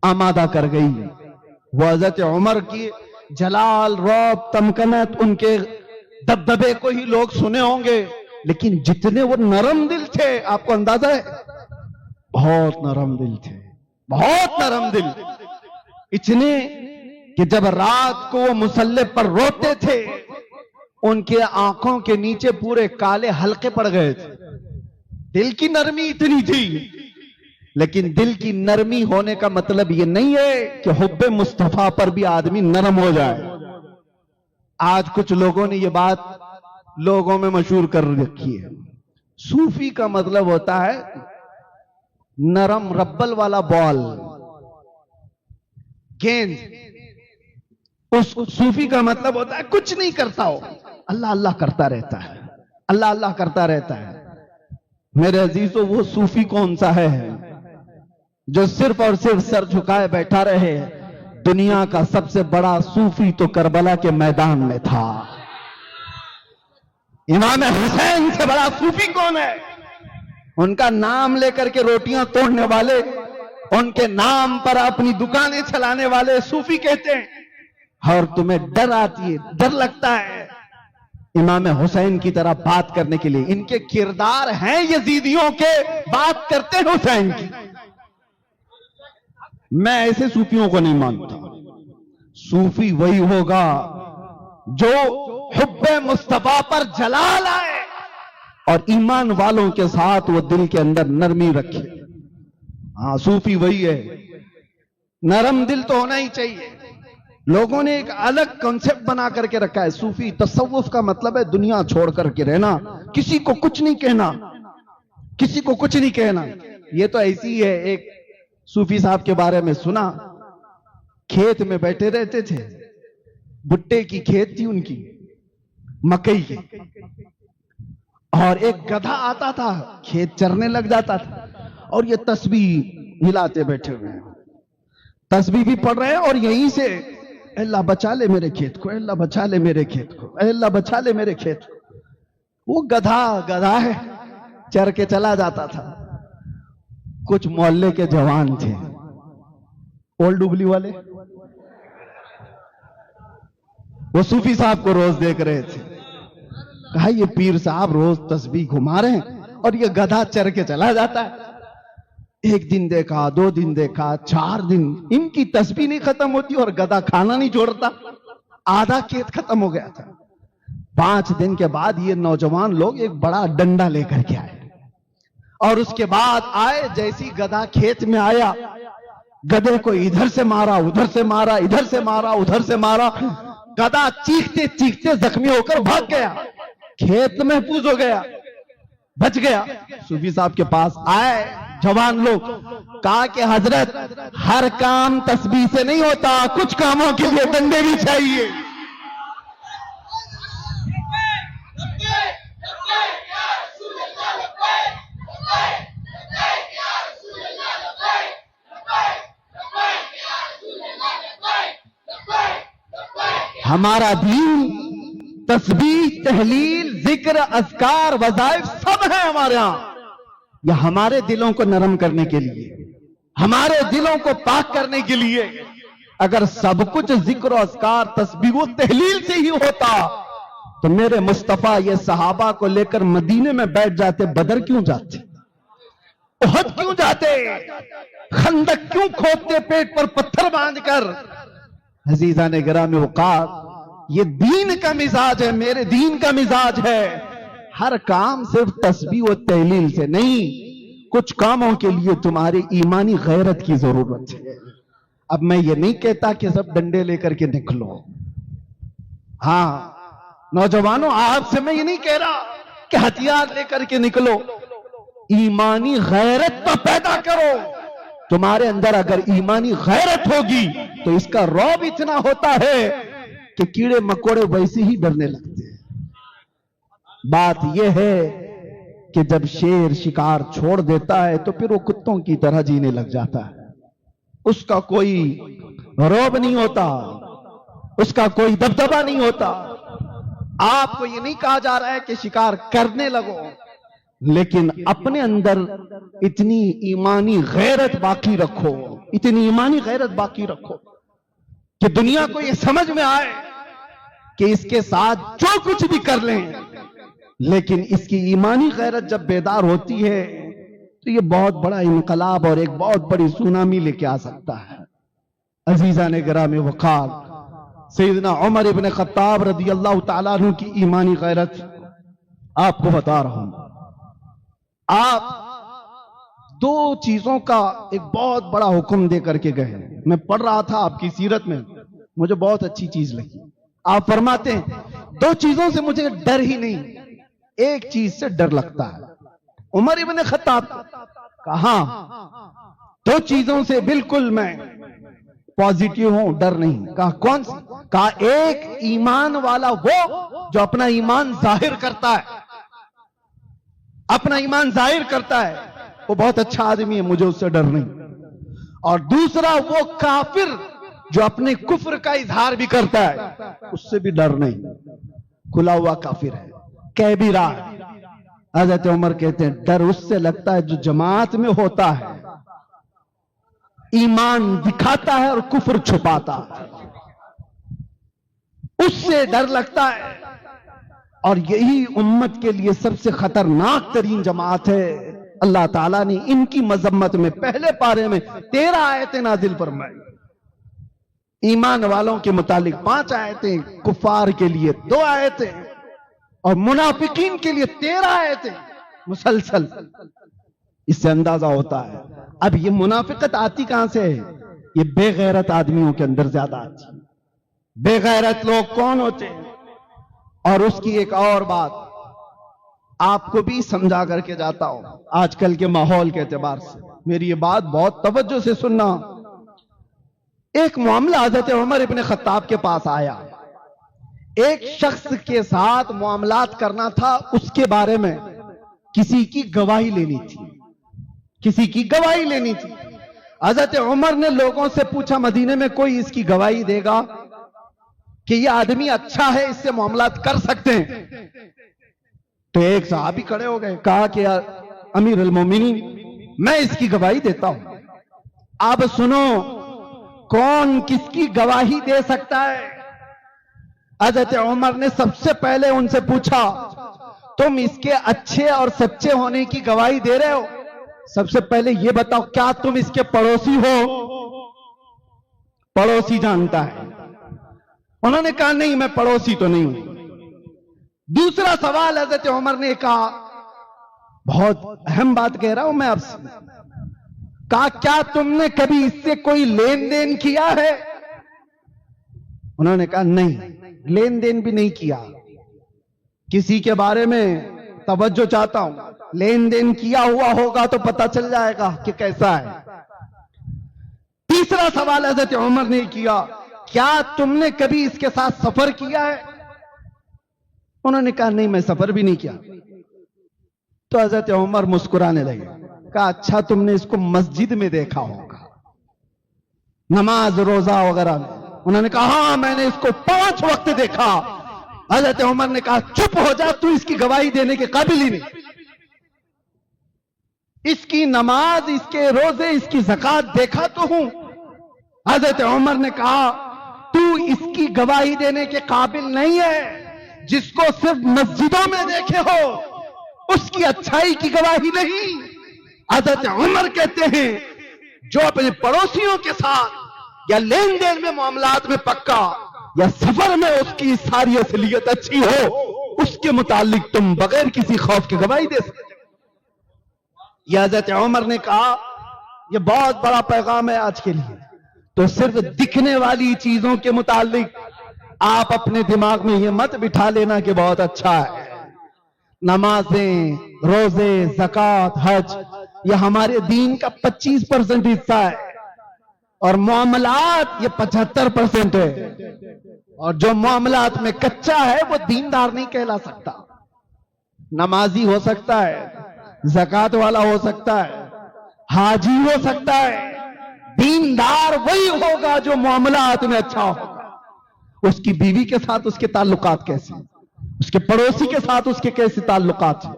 آمادہ کر گئی؟ وہ حضرت عمر کی جلال، رعب، تمکنت، ان کے دبدبے کو ہی لوگ سنے ہوں گے، لیکن جتنے وہ نرم دل تھے آپ کو اندازہ ہے؟ بہت نرم دل تھے، بہت نرم دل. اتنے کہ جب رات کو وہ مصلی پر روتے تھے ان کے آنکھوں کے نیچے پورے کالے حلقے پڑ گئے تھے. دل کی نرمی اتنی تھی. لیکن دل کی نرمی ہونے کا مطلب یہ نہیں ہے کہ حب مصطفیٰ پر بھی آدمی نرم ہو جائے. آج کچھ لوگوں نے یہ بات لوگوں میں مشہور کر رکھی ہے. صوفی کا مطلب ہوتا ہے نرم ربل والا بال، گیند. اس صوفی کا مطلب ہوتا ہے کچھ نہیں کرتا ہو، اللہ اللہ کرتا رہتا ہے، اللہ اللہ کرتا رہتا ہے. میرے عزیزو وہ صوفی کون سا ہے جو صرف اور صرف سر جھکائے بیٹھا رہے؟ دنیا کا سب سے بڑا صوفی تو کربلا کے میدان میں تھا. امام حسین سے بڑا صوفی کون ہے؟ ان کا نام لے کر کے روٹیاں توڑنے والے، ان کے نام پر اپنی دکانیں چلانے والے صوفی کہتے ہیں. اور تمہیں ڈر آتی ہے، ڈر لگتا ہے امام حسین کی طرح بات کرنے کے لیے. ان کے کردار ہیں یزیدیوں کے، بات کرتے ہیں حسین کی. میں ایسے صوفیوں کو نہیں مانتا. صوفی وہی ہوگا جو حب مصطفیٰ پر جلال آئے اور ایمان والوں کے ساتھ وہ دل کے اندر نرمی رکھے. ہاں صوفی وہی ہے. نرم دل تو ہونا ہی چاہیے. لوگوں نے ایک الگ کنسپٹ بنا کر کے رکھا ہے. صوفی تصوف کا مطلب ہے دنیا چھوڑ کر کے رہنا، کسی کو کچھ نہیں کہنا، کسی کو کچھ نہیں کہنا. یہ تو ایسی ہے. ایک صوفی صاحب کے بارے میں سنا، کھیت میں بیٹھے رہتے تھے، بھٹے کی کھیت تھی ان کی، مکئی کی، اور ایک گدھا آتا تھا کھیت چرنے لگ جاتا تھا اور یہ تسبیح ہلاتے بیٹھے ہوئے ہیں، تسبیح بھی پڑھ رہے ہیں اور یہیں سے اے اللہ بچا لے میرے کھیت کو، اے اللہ بچا لے میرے کھیت کو، اے اللہ بچا لے میرے کھیت کو۔ وہ گدھا ہے، چر کے چلا جاتا تھا۔ کچھ محلے کے جوان تھے، اولڈ ڈبلی والے، وہ صوفی صاحب کو روز دیکھ رہے تھے۔ کہا یہ پیر صاحب روز تسبیح گھما رہے ہیں اور یہ گدھا چر کے چلا جاتا ہے۔ ایک دن دیکھا، 2 دن دیکھا، 4 دن، ان کی تسبیح نہیں ختم ہوتی اور گدھا کھانا نہیں چھوڑتا۔ آدھا کھیت ختم ہو گیا تھا۔ 5 دن کے بعد یہ نوجوان لوگ ایک بڑا ڈنڈا لے کر کے آئے اور اس کے بعد آئے، جیسی گدھا کھیت میں آیا، گدھے کو ادھر سے مارا، ادھر سے مارا، ادھر سے مارا، ادھر سے مارا۔ گدھا چیختے چیختے زخمی ہو کر بھاگ گیا، کھیت محفوظ ہو گیا، بچ گیا۔ صوفی صاحب کے پاس آئے جوان لوگ، کہا کہ حضرت ہر کام تسبیح سے نہیں ہوتا، کچھ کاموں کے لیے ڈنڈے بھی چاہیے۔ ہمارا دین تسبیح، تحلیل، ذکر، اذکار، وظائف سب ہے ہمارے ہاں۔ یہ ہمارے دلوں کو نرم کرنے کے لیے، ہمارے دلوں کو پاک کرنے کے لیے۔ اگر سب کچھ ذکر و اذکار، تسبیح و تحلیل سے ہی ہوتا تو میرے مصطفیٰ یہ صحابہ کو لے کر مدینے میں بیٹھ جاتے، بدر کیوں جاتے، احد کیوں جاتے، خندق کیوں کھودتے پیٹ پر پتھر باندھ کر۔ عزیزان گرامی وقار، یہ دین کا مزاج ہے، میرے دین کا مزاج ہے۔ ہر کام صرف تسبیح و تحلیل سے نہیں، کچھ کاموں کے لیے تمہاری ایمانی غیرت کی ضرورت ہے۔ اب میں یہ نہیں کہتا کہ سب ڈنڈے لے کر کے نکلو، ہاں نوجوانوں آپ سے میں یہ نہیں کہہ رہا کہ ہتھیار لے کر کے نکلو، ایمانی غیرت تو پیدا کرو۔ تمہارے اندر اگر ایمانی غیرت ہوگی تو اس کا رعب اتنا ہوتا ہے کہ کیڑے مکوڑے ویسے ہی ڈرنے لگتے ہیں۔ بات یہ ہے کہ جب شیر شکار چھوڑ دیتا ہے تو پھر وہ کتوں کی طرح جینے لگ جاتا ہے، اس کا کوئی رعب نہیں ہوتا، اس کا کوئی دبدبا نہیں ہوتا۔ آپ کو یہ نہیں کہا جا رہا ہے کہ شکار کرنے لگو، لیکن اپنے اندر اتنی ایمانی غیرت باقی رکھو، اتنی ایمانی غیرت باقی رکھو کہ دنیا کو یہ سمجھ میں آئے کہ اس کے ساتھ جو کچھ بھی کر لیں، لیکن اس کی ایمانی غیرت جب بیدار ہوتی ہے تو یہ بہت بڑا انقلاب اور ایک بہت بڑی سونامی لے کے آ سکتا ہے۔ عزیزان گرامی وقار، سیدنا عمر ابن خطاب رضی اللہ تعالیٰ عنہ کی ایمانی غیرت آپ کو بتا رہا ہوں۔ آپ 2 چیزوں کا ایک بہت بڑا حکم دے کر کے گئے۔ میں پڑھ رہا تھا آپ کی سیرت میں، مجھے بہت اچھی چیز لگی۔ آپ فرماتے ہیں 2 چیزوں سے مجھے ڈر ہی نہیں، ایک چیز سے ڈر لگتا ہے۔ عمر ابن خطاب کہا 2 چیزوں سے بالکل میں پازیٹیو ہوں، ڈر نہیں۔ کہا کون سی؟ کہا ایک ایمان والا وہ جو اپنا ایمان ظاہر کرتا ہے، اپنا ایمان ظاہر کرتا ہے، وہ بہت اچھا آدمی ہے، مجھے اس سے ڈر نہیں۔ اور دوسرا وہ کافر جو اپنے کفر کا اظہار بھی کرتا ہے، اس سے بھی ڈر نہیں، کھلا ہوا کافر ہے، کہہ بھی رہا ہے۔ حضرت عمر کہتے ہیں ڈر اس سے لگتا ہے جو جماعت میں ہوتا ہے، ایمان دکھاتا ہے اور کفر چھپاتا ہے، اس سے ڈر لگتا ہے۔ اور یہی امت کے لیے سب سے خطرناک ترین جماعت ہے۔ اللہ تعالیٰ نے ان کی مذمت میں پہلے پارے میں 13 آیتیں نازل فرمائی، ایمان والوں کے متعلق 5 آیتیں، کفار کے لیے 2 آیتیں اور منافقین کے لیے 13 آیتیں مسلسل۔ اس سے اندازہ ہوتا ہے اب یہ منافقت آتی کہاں سے ہے؟ یہ بے غیرت آدمیوں کے اندر زیادہ آتی ہے۔ بے غیرت لوگ کون ہوتے ہیں؟ اور اس کی ایک اور بات آپ کو بھی سمجھا کر کے جاتا ہوں، آج کل کے ماحول کے اعتبار سے میری یہ بات بہت توجہ سے سننا۔ ایک معاملہ حضرت عمر ابن خطاب کے پاس آیا، ایک شخص کے ساتھ معاملات کرنا تھا، اس کے بارے میں کسی کی گواہی لینی تھی، کسی کی گواہی لینی تھی۔ حضرت عمر نے لوگوں سے پوچھا مدینے میں کوئی اس کی گواہی دے گا؟ کہ یہ آدمی اچھا ہے، اس سے معاملات کر سکتے ہیں. تو ایک صحابی کھڑے ہو گئے، کہا کہ امیر المومنین میں اس کی گواہی دیتا ہوں. اب سنو کون کس کی گواہی دے سکتا ہے؟ حضرت عمر نے سب سے پہلے ان سے پوچھا تم اس کے اچھے اور سچے ہونے کی گواہی دے رہے ہو؟ سب سے پہلے یہ بتاؤ کیا تم اس کے پڑوسی ہو؟ پڑوسی جانتا ہے. انہوں نے کہا نہیں میں پڑوسی تو نہیں ہوں. دوسرا سوال حضرت عمر نے کہا، بہت اہم بات کہہ رہا ہوں میں آپ سے، کہا کیا تم نے کبھی اس سے کوئی لین دین کیا ہے؟ انہوں نے کہا نہیں، لین دین بھی نہیں کیا. کسی کے بارے میں توجہ چاہتا ہوں، لین دین کیا ہوا ہوگا تو پتہ چل جائے گا کہ کیسا ہے. تیسرا سوال حضرت عمر نے کیا، کیا تم نے کبھی اس کے ساتھ سفر کیا ہے؟ انہوں نے کہا نہیں میں سفر بھی نہیں کیا. تو حضرت عمر مسکرانے لگے، کہا اچھا تم نے اس کو مسجد میں دیکھا ہوگا، نماز روزہ وغیرہ میں. انہوں نے کہا ہاں میں نے اس کو 5 وقت دیکھا. حضرت عمر نے کہا چپ ہو جا، تو اس کی گواہی دینے کے قابل ہی نہیں. اس کی نماز، اس کے روزے، اس کی زکات دیکھا تو ہوں. حضرت عمر نے کہا تو اس کی گواہی دینے کے قابل نہیں ہے. جس کو صرف مسجدوں میں دیکھے ہو اس کی اچھائی کی گواہی نہیں. حضرت عمر کہتے ہیں جو اپنے پڑوسیوں کے ساتھ یا لین دین میں معاملات میں پکا یا سفر میں اس کی ساری اصلیت اچھی ہو، اس کے متعلق تم بغیر کسی خوف کی گواہی دے سکتے. یہ حضرت عمر نے کہا یہ بہت بڑا پیغام ہے آج کے لیے. تو صرف دکھنے والی چیزوں کے متعلق آپ اپنے دماغ میں یہ مت بٹھا لینا کہ بہت اچھا ہے. نمازیں، روزے، زکات، حج یہ ہمارے دین کا 25% حصہ ہے اور معاملات یہ 75% ہے. اور جو معاملات میں کچا ہے وہ دیندار نہیں کہلا سکتا. نمازی ہو سکتا ہے، زکات والا ہو سکتا ہے، حاجی ہو سکتا ہے، دیندار وہی ہوگا جو معاملات میں اچھا ہوگا. اس کی بیوی کے ساتھ اس کے تعلقات کیسے ہیں، اس کے پڑوسی کے ساتھ اس کے کیسے تعلقات ہیں،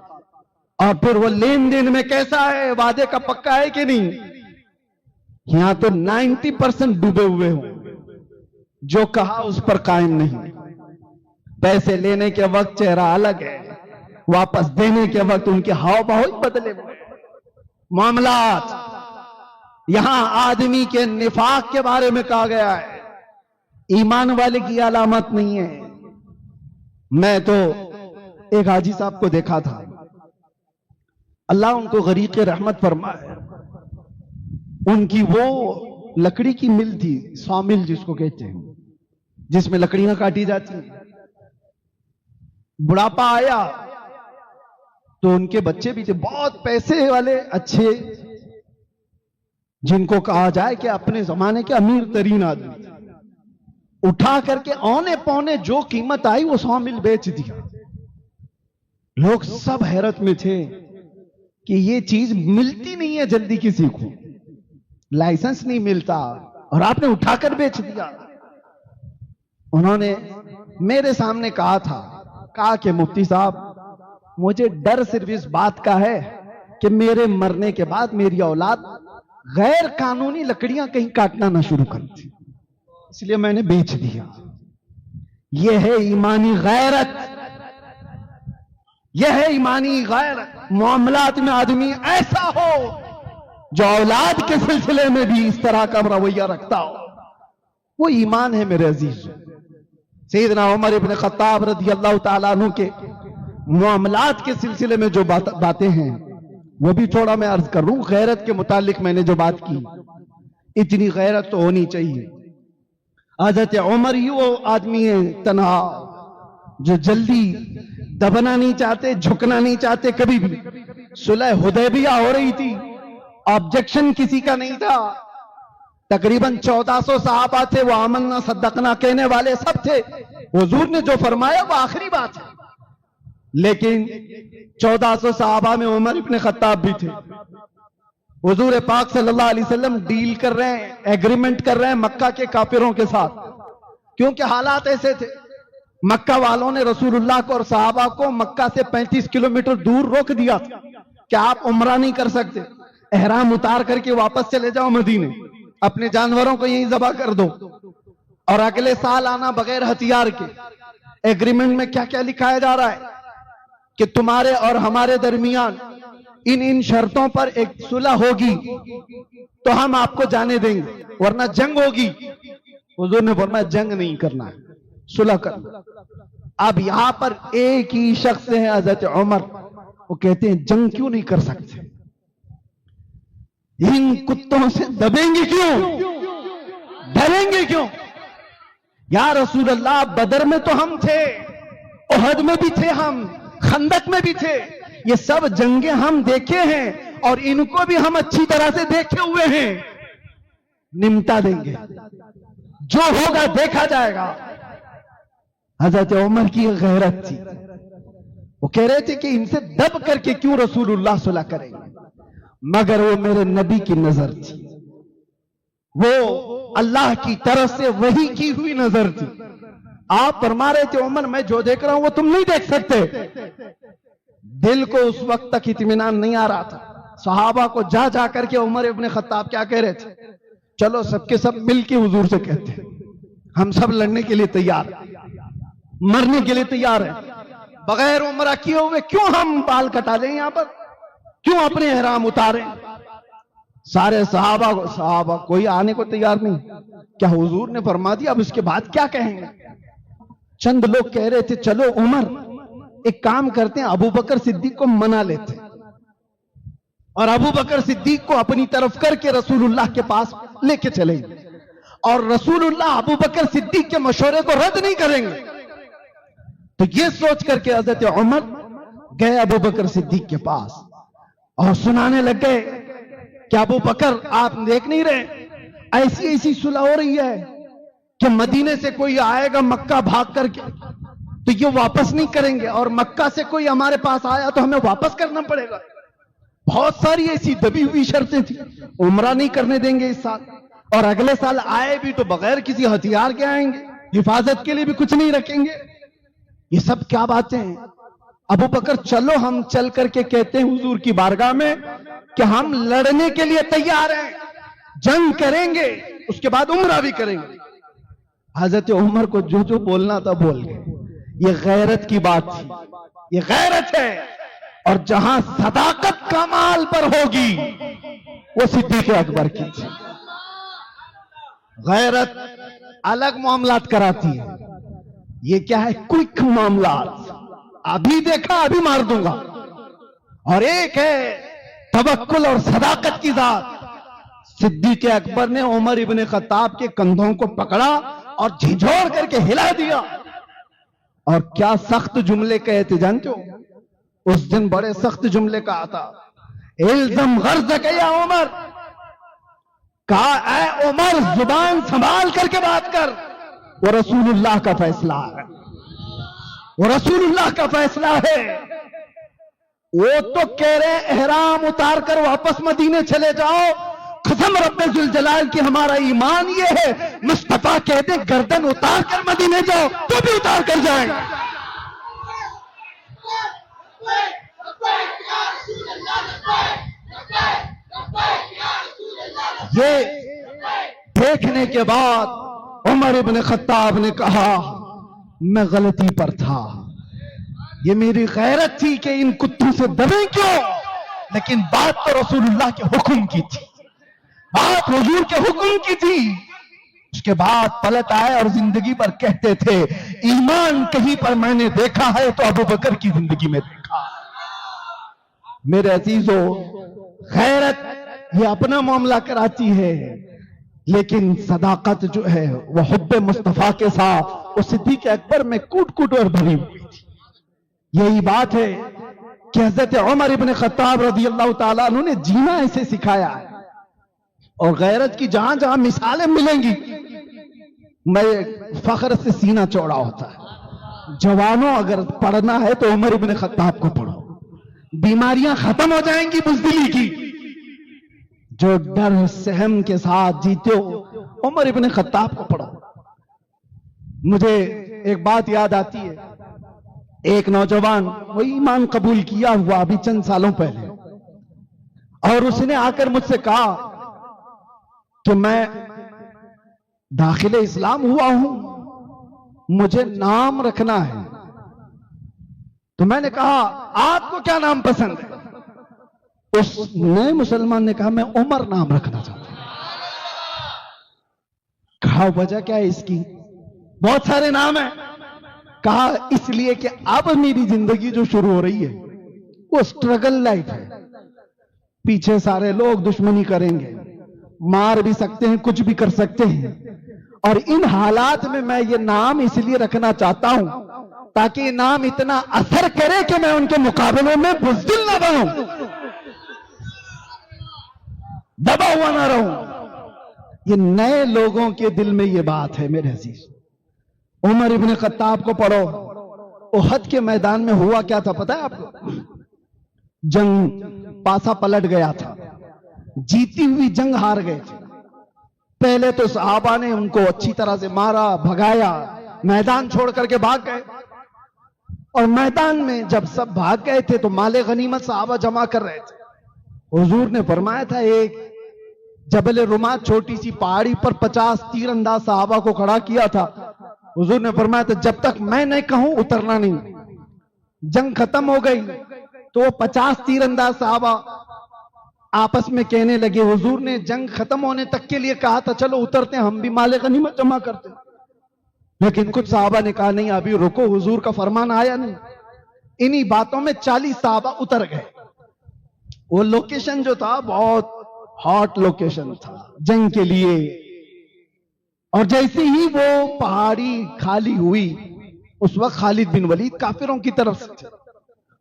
اور پھر وہ لین دین میں کیسا ہے، وعدے کا پکا ہے کہ نہیں. یہاں تو 90% ڈوبے ہوئے ہوں، جو کہا اس پر قائم نہیں. پیسے لینے کے وقت چہرہ الگ ہے، واپس دینے کے وقت ان کے ہاؤ بہت بدلے ہوئے. معاملات یہاں آدمی کے نفاق کے بارے میں کہا گیا ہے، ایمان والے کی علامت نہیں ہے. میں تو ایک حاجی صاحب کو دیکھا تھا، اللہ ان کو غریق رحمت فرمائے. ان کی وہ لکڑی کی مل تھی، سا مل جس کو کہتے ہیں، جس میں لکڑیاں کاٹی جاتی ہیں. بڑھاپا آیا تو ان کے بچے بھی تھے بہت پیسے والے اچھے، جن کو کہا جائے کہ اپنے زمانے کے امیر ترین آدمی. اٹھا کر کے اونے پونے جو قیمت آئی وہ 100 مل بیچ دیا. لوگ سب حیرت میں تھے کہ یہ چیز ملتی نہیں ہے جلدی کسی کو، لائسنس نہیں ملتا اور آپ نے اٹھا کر بیچ دیا. انہوں نے میرے سامنے کہا کہ مفتی صاحب مجھے ڈر صرف اس بات کا ہے کہ میرے مرنے کے بعد میری اولاد غیر قانونی لکڑیاں کہیں کاٹنا نہ شروع کر دی، اس لیے میں نے بیچ دیا. یہ ہے ایمانی غیرت، یہ ہے ایمانی غیرت. معاملات میں آدمی ایسا ہو جو اولاد کے سلسلے میں بھی اس طرح کا رویہ رکھتا ہو، وہ ایمان ہے میرے عزیز. سیدنا عمر ابن خطاب رضی اللہ تعالیٰ عنہ کے معاملات کے سلسلے میں جو باتیں ہیں وہ بھی تھوڑا میں عرض کر رہا ہوں. غیرت کے متعلق میں نے جو بات کی، اتنی غیرت تو ہونی چاہیے. حضرت عمر ہی وہ آدمی ہے تنہا جو جلدی دبنا نہیں چاہتے، جھکنا نہیں چاہتے کبھی بھی. صلح حدیبیہ ہو رہی تھی، آبجیکشن کسی کا نہیں تھا. تقریباً 1400 صحابہ تھے، وہ آمنا صدقنا کہنے والے سب تھے. حضور نے جو فرمایا وہ آخری بات ہے. لیکن 1400 صحابہ میں عمر ابن خطاب بھی تھے. حضور پاک صلی اللہ علیہ وسلم ڈیل کر رہے ہیں، ایگریمنٹ کر رہے ہیں مکہ کے کافروں کے ساتھ. کیونکہ حالات ایسے تھے. مکہ والوں نے رسول اللہ کو اور صحابہ کو مکہ سے 35 کلومیٹر دور روک دیا کہ آپ عمرہ نہیں کر سکتے، احرام اتار کر کے واپس چلے جاؤ مدینے، اپنے جانوروں کو یہیں ذبح کر دو اور اگلے سال آنا بغیر ہتھیار کے. ایگریمنٹ میں کیا کیا لکھایا جا رہا ہے کہ تمہارے اور ہمارے درمیان ان شرطوں پر ایک صلح ہوگی تو ہم آپ کو جانے دیں گے، ورنہ جنگ ہوگی. حضور نے فرمایا جنگ نہیں کرنا ہے، صلح کرنا. اب یہاں پر ایک ہی شخص ہے حضرت عمر، وہ کہتے ہیں جنگ کیوں نہیں کر سکتے؟ ان کتوں سے دبیں گے کیوں؟ ڈریں گے کیوں؟ یا رسول اللہ بدر میں تو ہم تھے، احد میں بھی تھے، ہم خندق میں بھی تھے، یہ سب جنگیں ہم دیکھے ہیں اور ان کو بھی ہم اچھی طرح سے دیکھے ہوئے ہیں، نمٹا دیں گے، جو ہوگا دیکھا جائے گا. حضرت عمر کی غیرت تھی، وہ کہہ رہے تھے کہ ان سے دب کر کے کیوں رسول اللہ صلح کریں گے، مگر وہ میرے نبی کی نظر تھی، وہ اللہ کی طرف سے وحی کی ہوئی نظر تھی. آپ فرما رہے تھے عمر میں جو دیکھ رہا ہوں وہ تم نہیں دیکھ سکتے. دل کو اس وقت تک اطمینان نہیں آ رہا تھا. صحابہ کو جا جا کر کے عمر ابن خطاب کیا کہہ رہے تھے؟ چلو سب کے سب مل کے حضور سے کہتے ہیں ہم سب لڑنے کے لیے تیار ہیں، مرنے کے لیے تیار ہیں، بغیر عمرہ کیے ہوئے کیوں ہم بال کٹا لیں، یہاں پر کیوں اپنے احرام اتاریں. سارے صحابہ کوئی آنے کو تیار نہیں. کیا حضور نے فرما دیا اب اس کے بعد کیا کہیں گے؟ چند لوگ کہہ رہے تھے چلو عمر ایک کام کرتے ہیں، ابو بکر صدیق کو منا لیتے ہیں اور ابو بکر صدیق کو اپنی طرف کر کے رسول اللہ کے پاس لے کے چلیں گے اور رسول اللہ ابو بکر صدیق کے مشورے کو رد نہیں کریں گے. تو یہ سوچ کر کے حضرت عمر گئے ابو بکر صدیق کے پاس اور سنانے لگ گئے کہ ابو بکر آپ دیکھ نہیں رہے ایسی ایسی صلح ہو رہی ہے کہ مدینے سے کوئی آئے گا مکہ بھاگ کر کے تو یہ واپس نہیں کریں گے، اور مکہ سے کوئی ہمارے پاس آیا تو ہمیں واپس کرنا پڑے گا. بہت ساری ایسی دبی ہوئی شرطیں تھیں، عمرہ نہیں کرنے دیں گے اس سال، اور اگلے سال آئے بھی تو بغیر کسی ہتھیار کے آئیں گے، حفاظت کے لیے بھی کچھ نہیں رکھیں گے. یہ سب کیا باتیں ہیں؟ ابو بکر چلو ہم چل کر کے کہتے ہیں حضور کی بارگاہ میں کہ ہم لڑنے کے لیے تیار ہیں، جنگ کریں گے، اس کے بعد عمرہ بھی کریں گے. حضرت عمر کو جو جو بولنا تھا بول گئے. یہ غیرت کی بات تھی، یہ غیرت ہے. اور جہاں صداقت کمال پر ہوگی وہ صدیق اکبر کی تھی. غیرت الگ معاملات کراتی ہے، یہ کیا ہے؟ کوئک معاملات، ابھی دیکھا ابھی مار دوں گا. اور ایک ہے توکل اور صداقت کی ذات. صدیق اکبر نے عمر ابن خطاب کے کندھوں کو پکڑا اور جھنجھوڑ کر کے ہلا دیا. اور کیا سخت جملے کہے تھے جانتے ہو؟ اس دن بڑے سخت جملے کہا تھا، الزم غرضک یا عمر. کہا اے عمر زبان سنبھال کر کے بات کر، وہ رسول اللہ کا فیصلہ ہے، وہ رسول اللہ کا فیصلہ ہے. وہ تو کہہ رہے احرام اتار کر واپس مدینے چلے جاؤ، قسم رب ذوالجلال کی ہمارا ایمان یہ ہے مصطفیٰ کہہ دیں گردن اتار کر مدینے جاؤ تو بھی اتار کر جائیں. یہ دیکھنے کے بعد عمر ابن خطاب نے کہا میں غلطی پر تھا، یہ میری غیرت تھی کہ ان کتوں سے دبیں کیوں، لیکن بات تو رسول اللہ کے حکم کی تھی، بات حضور کے حکم کی تھی. اس کے بعد پلٹ آئے اور زندگی پر کہتے تھے ایمان کہیں پر میں نے دیکھا ہے تو ابو بکر کی زندگی میں دیکھا. میرے عزیزو، غیرت یہ اپنا معاملہ کراتی ہے، لیکن صداقت جو ہے وہ حب مصطفیٰ کے ساتھ وہ صدیق اکبر میں کوٹ کوٹ اور بھری ہوئی تھی. یہی بات ہے کہ حضرت عمر ابن خطاب رضی اللہ تعالیٰ عنہ نے جینا ایسے سکھایا ہے. اور غیرت کی جہاں جہاں مثالیں ملیں گی میں فخر سے سینہ چوڑا ہوتا ہے. جوانوں اگر پڑھنا ہے تو عمر ابن خطاب کو پڑھو، بیماریاں ختم ہو جائیں گی بزدلی کی. جو ڈر سہم کے ساتھ جیتے ہو عمر ابن خطاب کو پڑھو. مجھے ایک بات یاد آتی ہے، ایک نوجوان وہ ایمان قبول کیا ہوا ابھی چند سالوں پہلے، اور اس نے آ کر مجھ سے کہا کہ میں داخل اسلام ہوا ہوں، مجھے نام رکھنا ہے۔ تو میں نے کہا آپ کو کیا نام پسند ہے؟ اس نئے مسلمان نے کہا میں عمر نام رکھنا چاہتا ہوں۔ کہا وجہ کیا ہے اس کی؟ بہت سارے نام ہیں۔ کہا اس لیے کہ اب میری زندگی جو شروع ہو رہی ہے وہ سٹرگل لائف ہے، پیچھے سارے لوگ دشمنی کریں گے، مار بھی سکتے ہیں، کچھ بھی کر سکتے ہیں، اور ان حالات میں میں یہ نام اس لیے رکھنا چاہتا ہوں تاکہ یہ نام اتنا اثر کرے کہ میں ان کے مقابلے میں بزدل نہ بنوں، دبا ہوا نہ رہوں۔ یہ نئے لوگوں کے دل میں یہ بات ہے میرے عزیز۔ عمر ابن خطاب کو پڑھو، احد کے میدان میں ہوا کیا تھا پتہ ہے آپ کو؟ جنگ پاسا پلٹ گیا تھا، جیتی ہوئی جنگ ہار گئے تھے۔ پہلے تو صحابہ نے ان کو اچھی طرح سے مارا، بھگایا، میدان چھوڑ کر کے بھاگ گئے، اور میدان میں جب سب بھاگ گئے تھے تو مال غنیمت صحابہ جمع کر رہے تھے۔ حضور نے فرمایا تھا ایک جبل رمات چھوٹی سی پہاڑی پر 50 تیر انداز صحابہ کو کھڑا کیا تھا۔ حضور نے فرمایا تھا جب تک میں نہیں کہوں اترنا نہیں۔ جنگ ختم ہو گئی تو وہ 50 تیر انداز صحابہ آپس میں کہنے لگے، حضور نے جنگ ختم ہونے تک کے لیے کہا تھا چلو اترتے ہیں، ہم بھی مال غنیمت جمع کرتے ہیں، لیکن کچھ صحابہ نے کہا نہیں ابھی رکو، حضور کا فرمان آیا نہیں۔ انہی باتوں میں 40 صحابہ اتر گئے۔ وہ لوکیشن جو تھا بہت ہاٹ لوکیشن تھا جنگ کے لیے، اور جیسے ہی وہ پہاڑی خالی ہوئی اس وقت خالد بن ولید کافروں کی طرف سے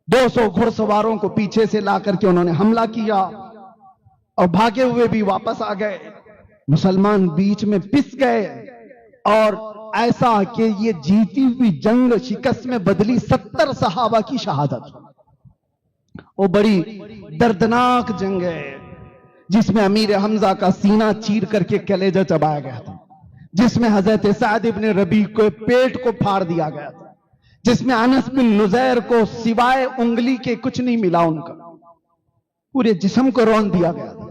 200 گھڑ سواروں کو پیچھے سے لا کر کے انہوں نے حملہ کیا اور بھاگے ہوئے بھی واپس آ گئے۔ مسلمان بیچ میں پس گئے، اور ایسا کہ یہ جیتی ہوئی جنگ شکست میں بدلی 70 صحابہ کی شہادت۔ وہ بڑی دردناک جنگ ہے جس میں امیر حمزہ کا سینہ چیر کر کے کلیجہ چبایا گیا تھا، جس میں حضرت سعد ابن ربیع کو پیٹ کو پھاڑ دیا گیا تھا، جس میں انس بن نزیر کو سوائے انگلی کے کچھ نہیں ملا، ان کا پورے جسم کو رون دیا گیا تھا۔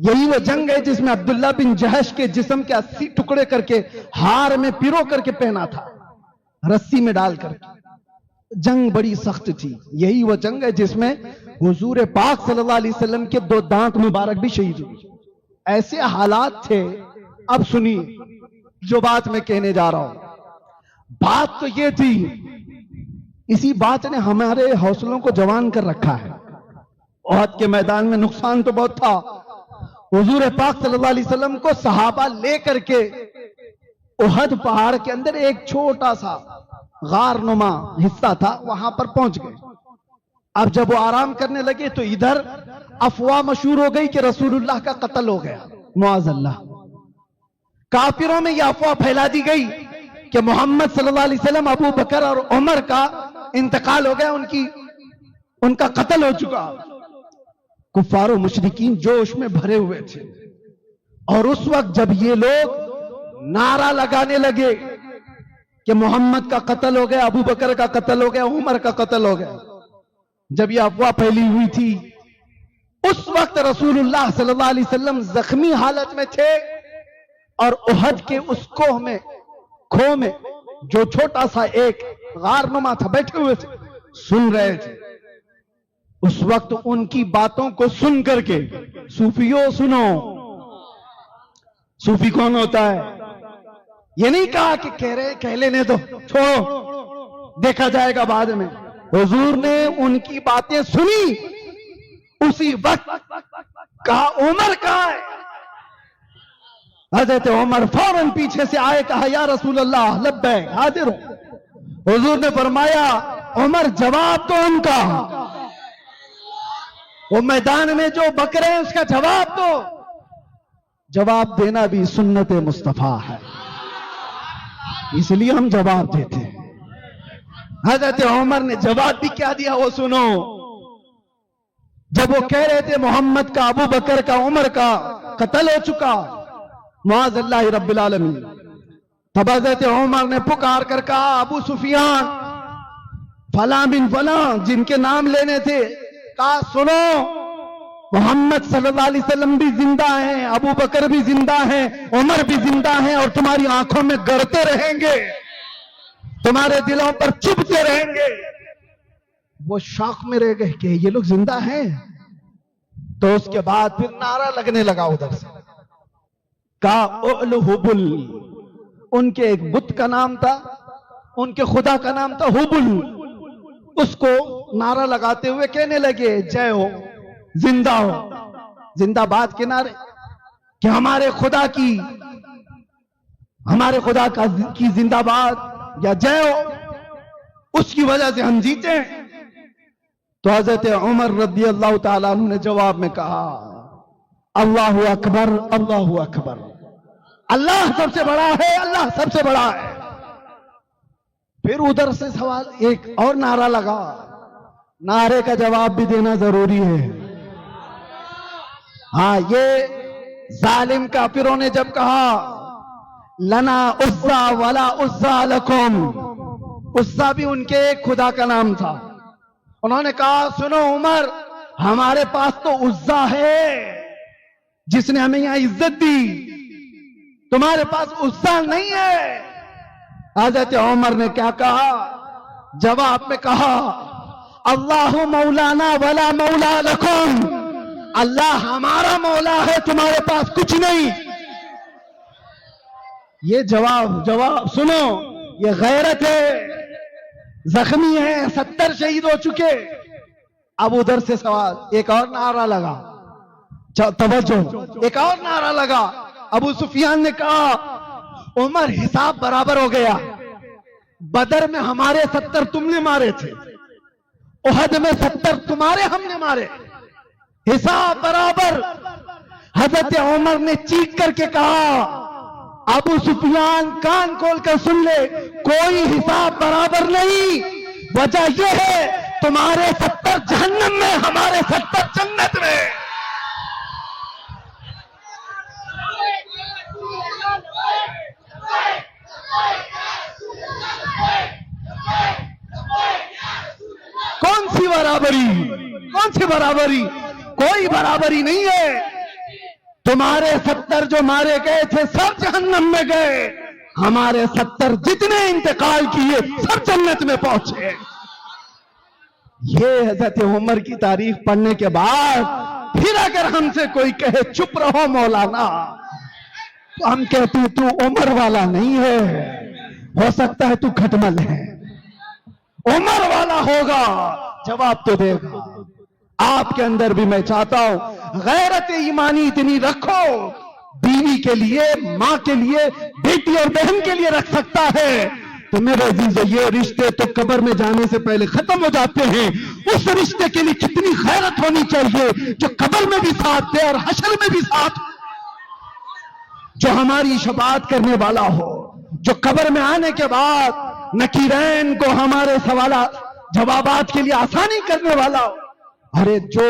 یہی وہ جنگ ہے جس میں عبداللہ بن جہش کے جسم کے 80 ٹکڑے کر کے ہار میں پیرو کر کے پہنا تھا، رسی میں ڈال کر کے۔ جنگ بڑی سخت تھی۔ یہی وہ جنگ ہے جس میں حضور پاک صلی اللہ علیہ وسلم کے 2 دانت مبارک بھی شہید ہوئے۔ ایسے حالات تھے۔ اب سنیے جو بات میں کہنے جا رہا ہوں، بات تو یہ تھی، اسی بات نے ہمارے حوصلوں کو جوان کر رکھا ہے۔ احد کے میدان میں نقصان تو بہت تھا، حضور پاک صلی اللہ علیہ وسلم کو صحابہ لے کر کے احد پہاڑ کے اندر ایک چھوٹا سا غار نما حصہ تھا، وہاں پر پہنچ گئے۔ اب جب وہ آرام کرنے لگے تو ادھر افواہ مشہور ہو گئی کہ رسول اللہ کا قتل ہو گیا، معاذ اللہ۔ کافروں میں یہ افواہ پھیلا دی گئی کہ محمد صلی اللہ علیہ وسلم، ابو بکر اور عمر کا انتقال ہو گیا، ان کا قتل ہو چکا۔ کفار و مشرکین جوش میں بھرے ہوئے تھے، اور اس وقت جب یہ لوگ نعرہ لگانے لگے کہ محمد کا قتل ہو گیا، ابو بکر کا قتل ہو گیا، عمر کا قتل ہو گیا، جب یہ افواہ پھیلی ہوئی تھی، اس وقت رسول اللہ صلی اللہ علیہ وسلم زخمی حالت میں تھے، اور احد کے اس کھو میں جو چھوٹا سا ایک غار نما تھا، بیٹھے ہوئے تھے، سن رہے تھے۔ اس وقت ان کی باتوں کو سن کر کے، صوفیوں سنو، صوفی کون ہوتا ہے؟ یہ نہیں کہا کہ کہہ لینے دو، چھوڑو، دیکھا جائے گا بعد میں۔ حضور نے ان کی باتیں سنی، اسی وقت کہا عمر کہاں ہے؟ حضرت عمر فوراً پیچھے سے آئے، کہا یا رسول اللہ لبیک، حاضر ہوں۔ حضور نے فرمایا عمر جواب تو ان کا، وہ میدان میں جو بک رہے ہیں اس کا جواب دو۔ جواب دینا بھی سنت مصطفیٰ ہے، اس لیے ہم جواب دیتے ہیں۔ حضرت عمر نے جواب بھی کیا دیا وہ سنو۔ جب وہ کہہ رہے تھے محمد کا، ابو بکر کا، عمر کا قتل ہو چکا، معاذ اللہ رب العالمین، تب حضرت عمر نے پکار کر کہا ابو سفیان فلاں بن فلاں جن کے نام لینے تھے، کہا سنو محمد صلی اللہ علیہ وسلم بھی زندہ ہیں، ابو بکر بھی زندہ ہیں، عمر بھی زندہ ہیں، اور تمہاری آنکھوں میں گڑتے رہیں گے، تمہارے دلوں پر چبھتے رہیں گے۔ وہ شوق میں رہ گئے کہ یہ لوگ زندہ ہیں۔ تو اس کے بعد پھر نعرہ لگنے لگا ادھر سے، کہا اعلو حبل، ان کے ایک بت کا نام تھا، ان کے خدا کا نام تھا حبل، اس کو نعرہ لگاتے ہوئے کہنے لگے جے ہو، زندہ ہو، زندہ باد کے نعرے کہ ہمارے خدا کی زندہ باد یا جے ہو، اس کی وجہ سے ہم جیتے ہیں۔ تو حضرت عمر رضی اللہ تعالیٰ عنہ نے جواب میں کہا اللہ اکبر، اللہ اکبر، اللہ سب سے بڑا ہے، اللہ سب سے بڑا ہے۔ پھر ادھر سے سوال ایک اور نعرہ لگا، نعرے کا جواب بھی دینا ضروری ہے۔ ہاں، یہ ظالم کافروں نے جب کہا لنا عزا ولا عزا لکم، عزا بھی ان کے ایک خدا کا نام تھا، انہوں نے کہا سنو عمر، ہمارے پاس تو عزا ہے جس نے ہمیں یہاں عزت دی، تمہارے پاس عزا نہیں ہے۔ حضرت عمر نے کیا کہا؟ جواب میں کہا اللہ مولانا ولا مولا لکم، اللہ ہمارا مولا ہے، تمہارے پاس کچھ نہیں۔ یہ جواب سنو، یہ غیرت ہے، زخمی ہے، 70 شہید ہو چکے۔ اب ادھر سے سوال ایک اور نعرہ لگا، توجہ، ایک اور نعرہ لگا۔ ابو سفیان نے کہا عمر حساب برابر ہو گیا، بدر میں ہمارے 70 تم نے مارے تھے، احد میں 70 تمہارے ہم نے مارے، حساب برابر۔ حضرت عمر نے چیخ کر کے کہا ابو سفیان کان کھول کر سن لے، کوئی حساب برابر نہیں، وجہ یہ ہے تمہارے 70 جہنم میں، ہمارے 70 جنت میں۔ کون سی برابری؟ کون سی برابری؟ کوئی برابری نہیں ہے۔ تمہارے 70 جو مارے گئے تھے سب جہنم میں گئے، ہمارے 70 جتنے انتقال کیے سب جنت میں پہنچے۔ یہ حضرت عمر کی تاریخ پڑھنے کے بعد پھر اگر ہم سے کوئی کہے چپ رہو مولانا، تو ہم کہتے ہیں تو عمر والا نہیں ہے، ہو سکتا ہے تو کھٹمل ہے، عمر والا ہوگا جواب تو دے گا۔ آپ کے اندر بھی میں چاہتا ہوں غیرت ایمانی اتنی رکھو، بیوی کے لیے، ماں کے لیے، بیٹی اور بہن کے لیے رکھ سکتا ہے تو میرے عزیز یہ رشتے تو قبر میں جانے سے پہلے ختم ہو جاتے ہیں، اس رشتے کے لیے کتنی غیرت ہونی چاہیے جو قبر میں بھی ساتھ دے اور حشر میں بھی ساتھ، جو ہماری شفاعت کرنے والا ہو، جو قبر میں آنے کے بعد نکیرین کو ہمارے سوالات جوابات کے لیے آسانی کرنے والا ہو۔ ارے جو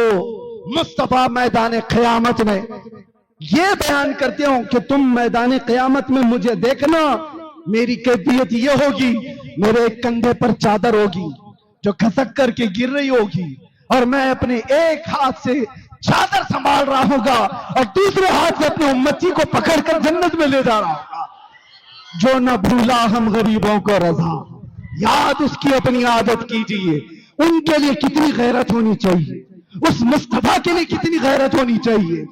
مصطفیٰ میدان قیامت میں یہ بیان کرتے ہوں کہ تم میدان قیامت میں مجھے دیکھنا، میری کیفیت یہ ہوگی، میرے ایک کندھے پر چادر ہوگی جو کھسک کر کے گر رہی ہوگی، اور میں اپنے ایک ہاتھ سے چادر سنبھال رہا ہوں گا اور دوسرے ہاتھ سے اپنے امتی کو پکڑ کر جنت میں لے جا رہا ہوں گا۔ جو نہ بھولا ہم غریبوں کو رضا، یاد اس کی اپنی عادت کیجئے۔ ان کے لیے کتنی غیرت ہونی چاہیے، اس مصطفیٰ کے لیے کتنی غیرت ہونی چاہیے۔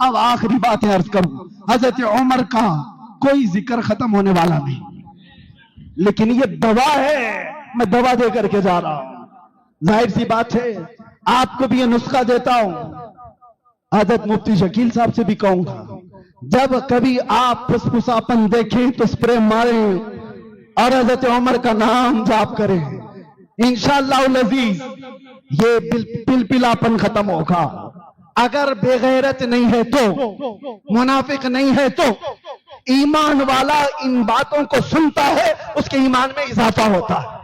اب آخری باتیں عرض کروں، حضرت عمر کا کوئی ذکر ختم ہونے والا نہیں، لیکن یہ دوا ہے، میں دوا دے کر کے جا رہا ہوں۔ ظاہر سی بات ہے آپ کو بھی یہ نسخہ دیتا ہوں، حضرت مفتی شکیل صاحب سے بھی کہوں گا، جب کبھی آپ پھسپھساپن دیکھیں تو سپرے ماریں اور حضرت عمر کا نام جاپ کریں، انشاءاللہ العزیز یہ پلپلاپن ختم ہوگا۔ اگر بے غیرت نہیں ہے تو، منافق نہیں ہے تو، ایمان والا ان باتوں کو سنتا ہے، اس کے ایمان میں اضافہ ہوتا ہے۔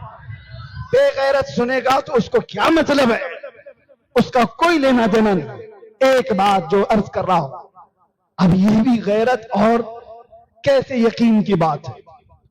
بے غیرت سنے گا تو اس کو کیا مطلب ہے، اس کا کوئی لینا دینا نہیں۔ ایک بات جو عرض کر رہا ہوں، اب یہ بھی غیرت اور کیسے یقین کی بات ہے۔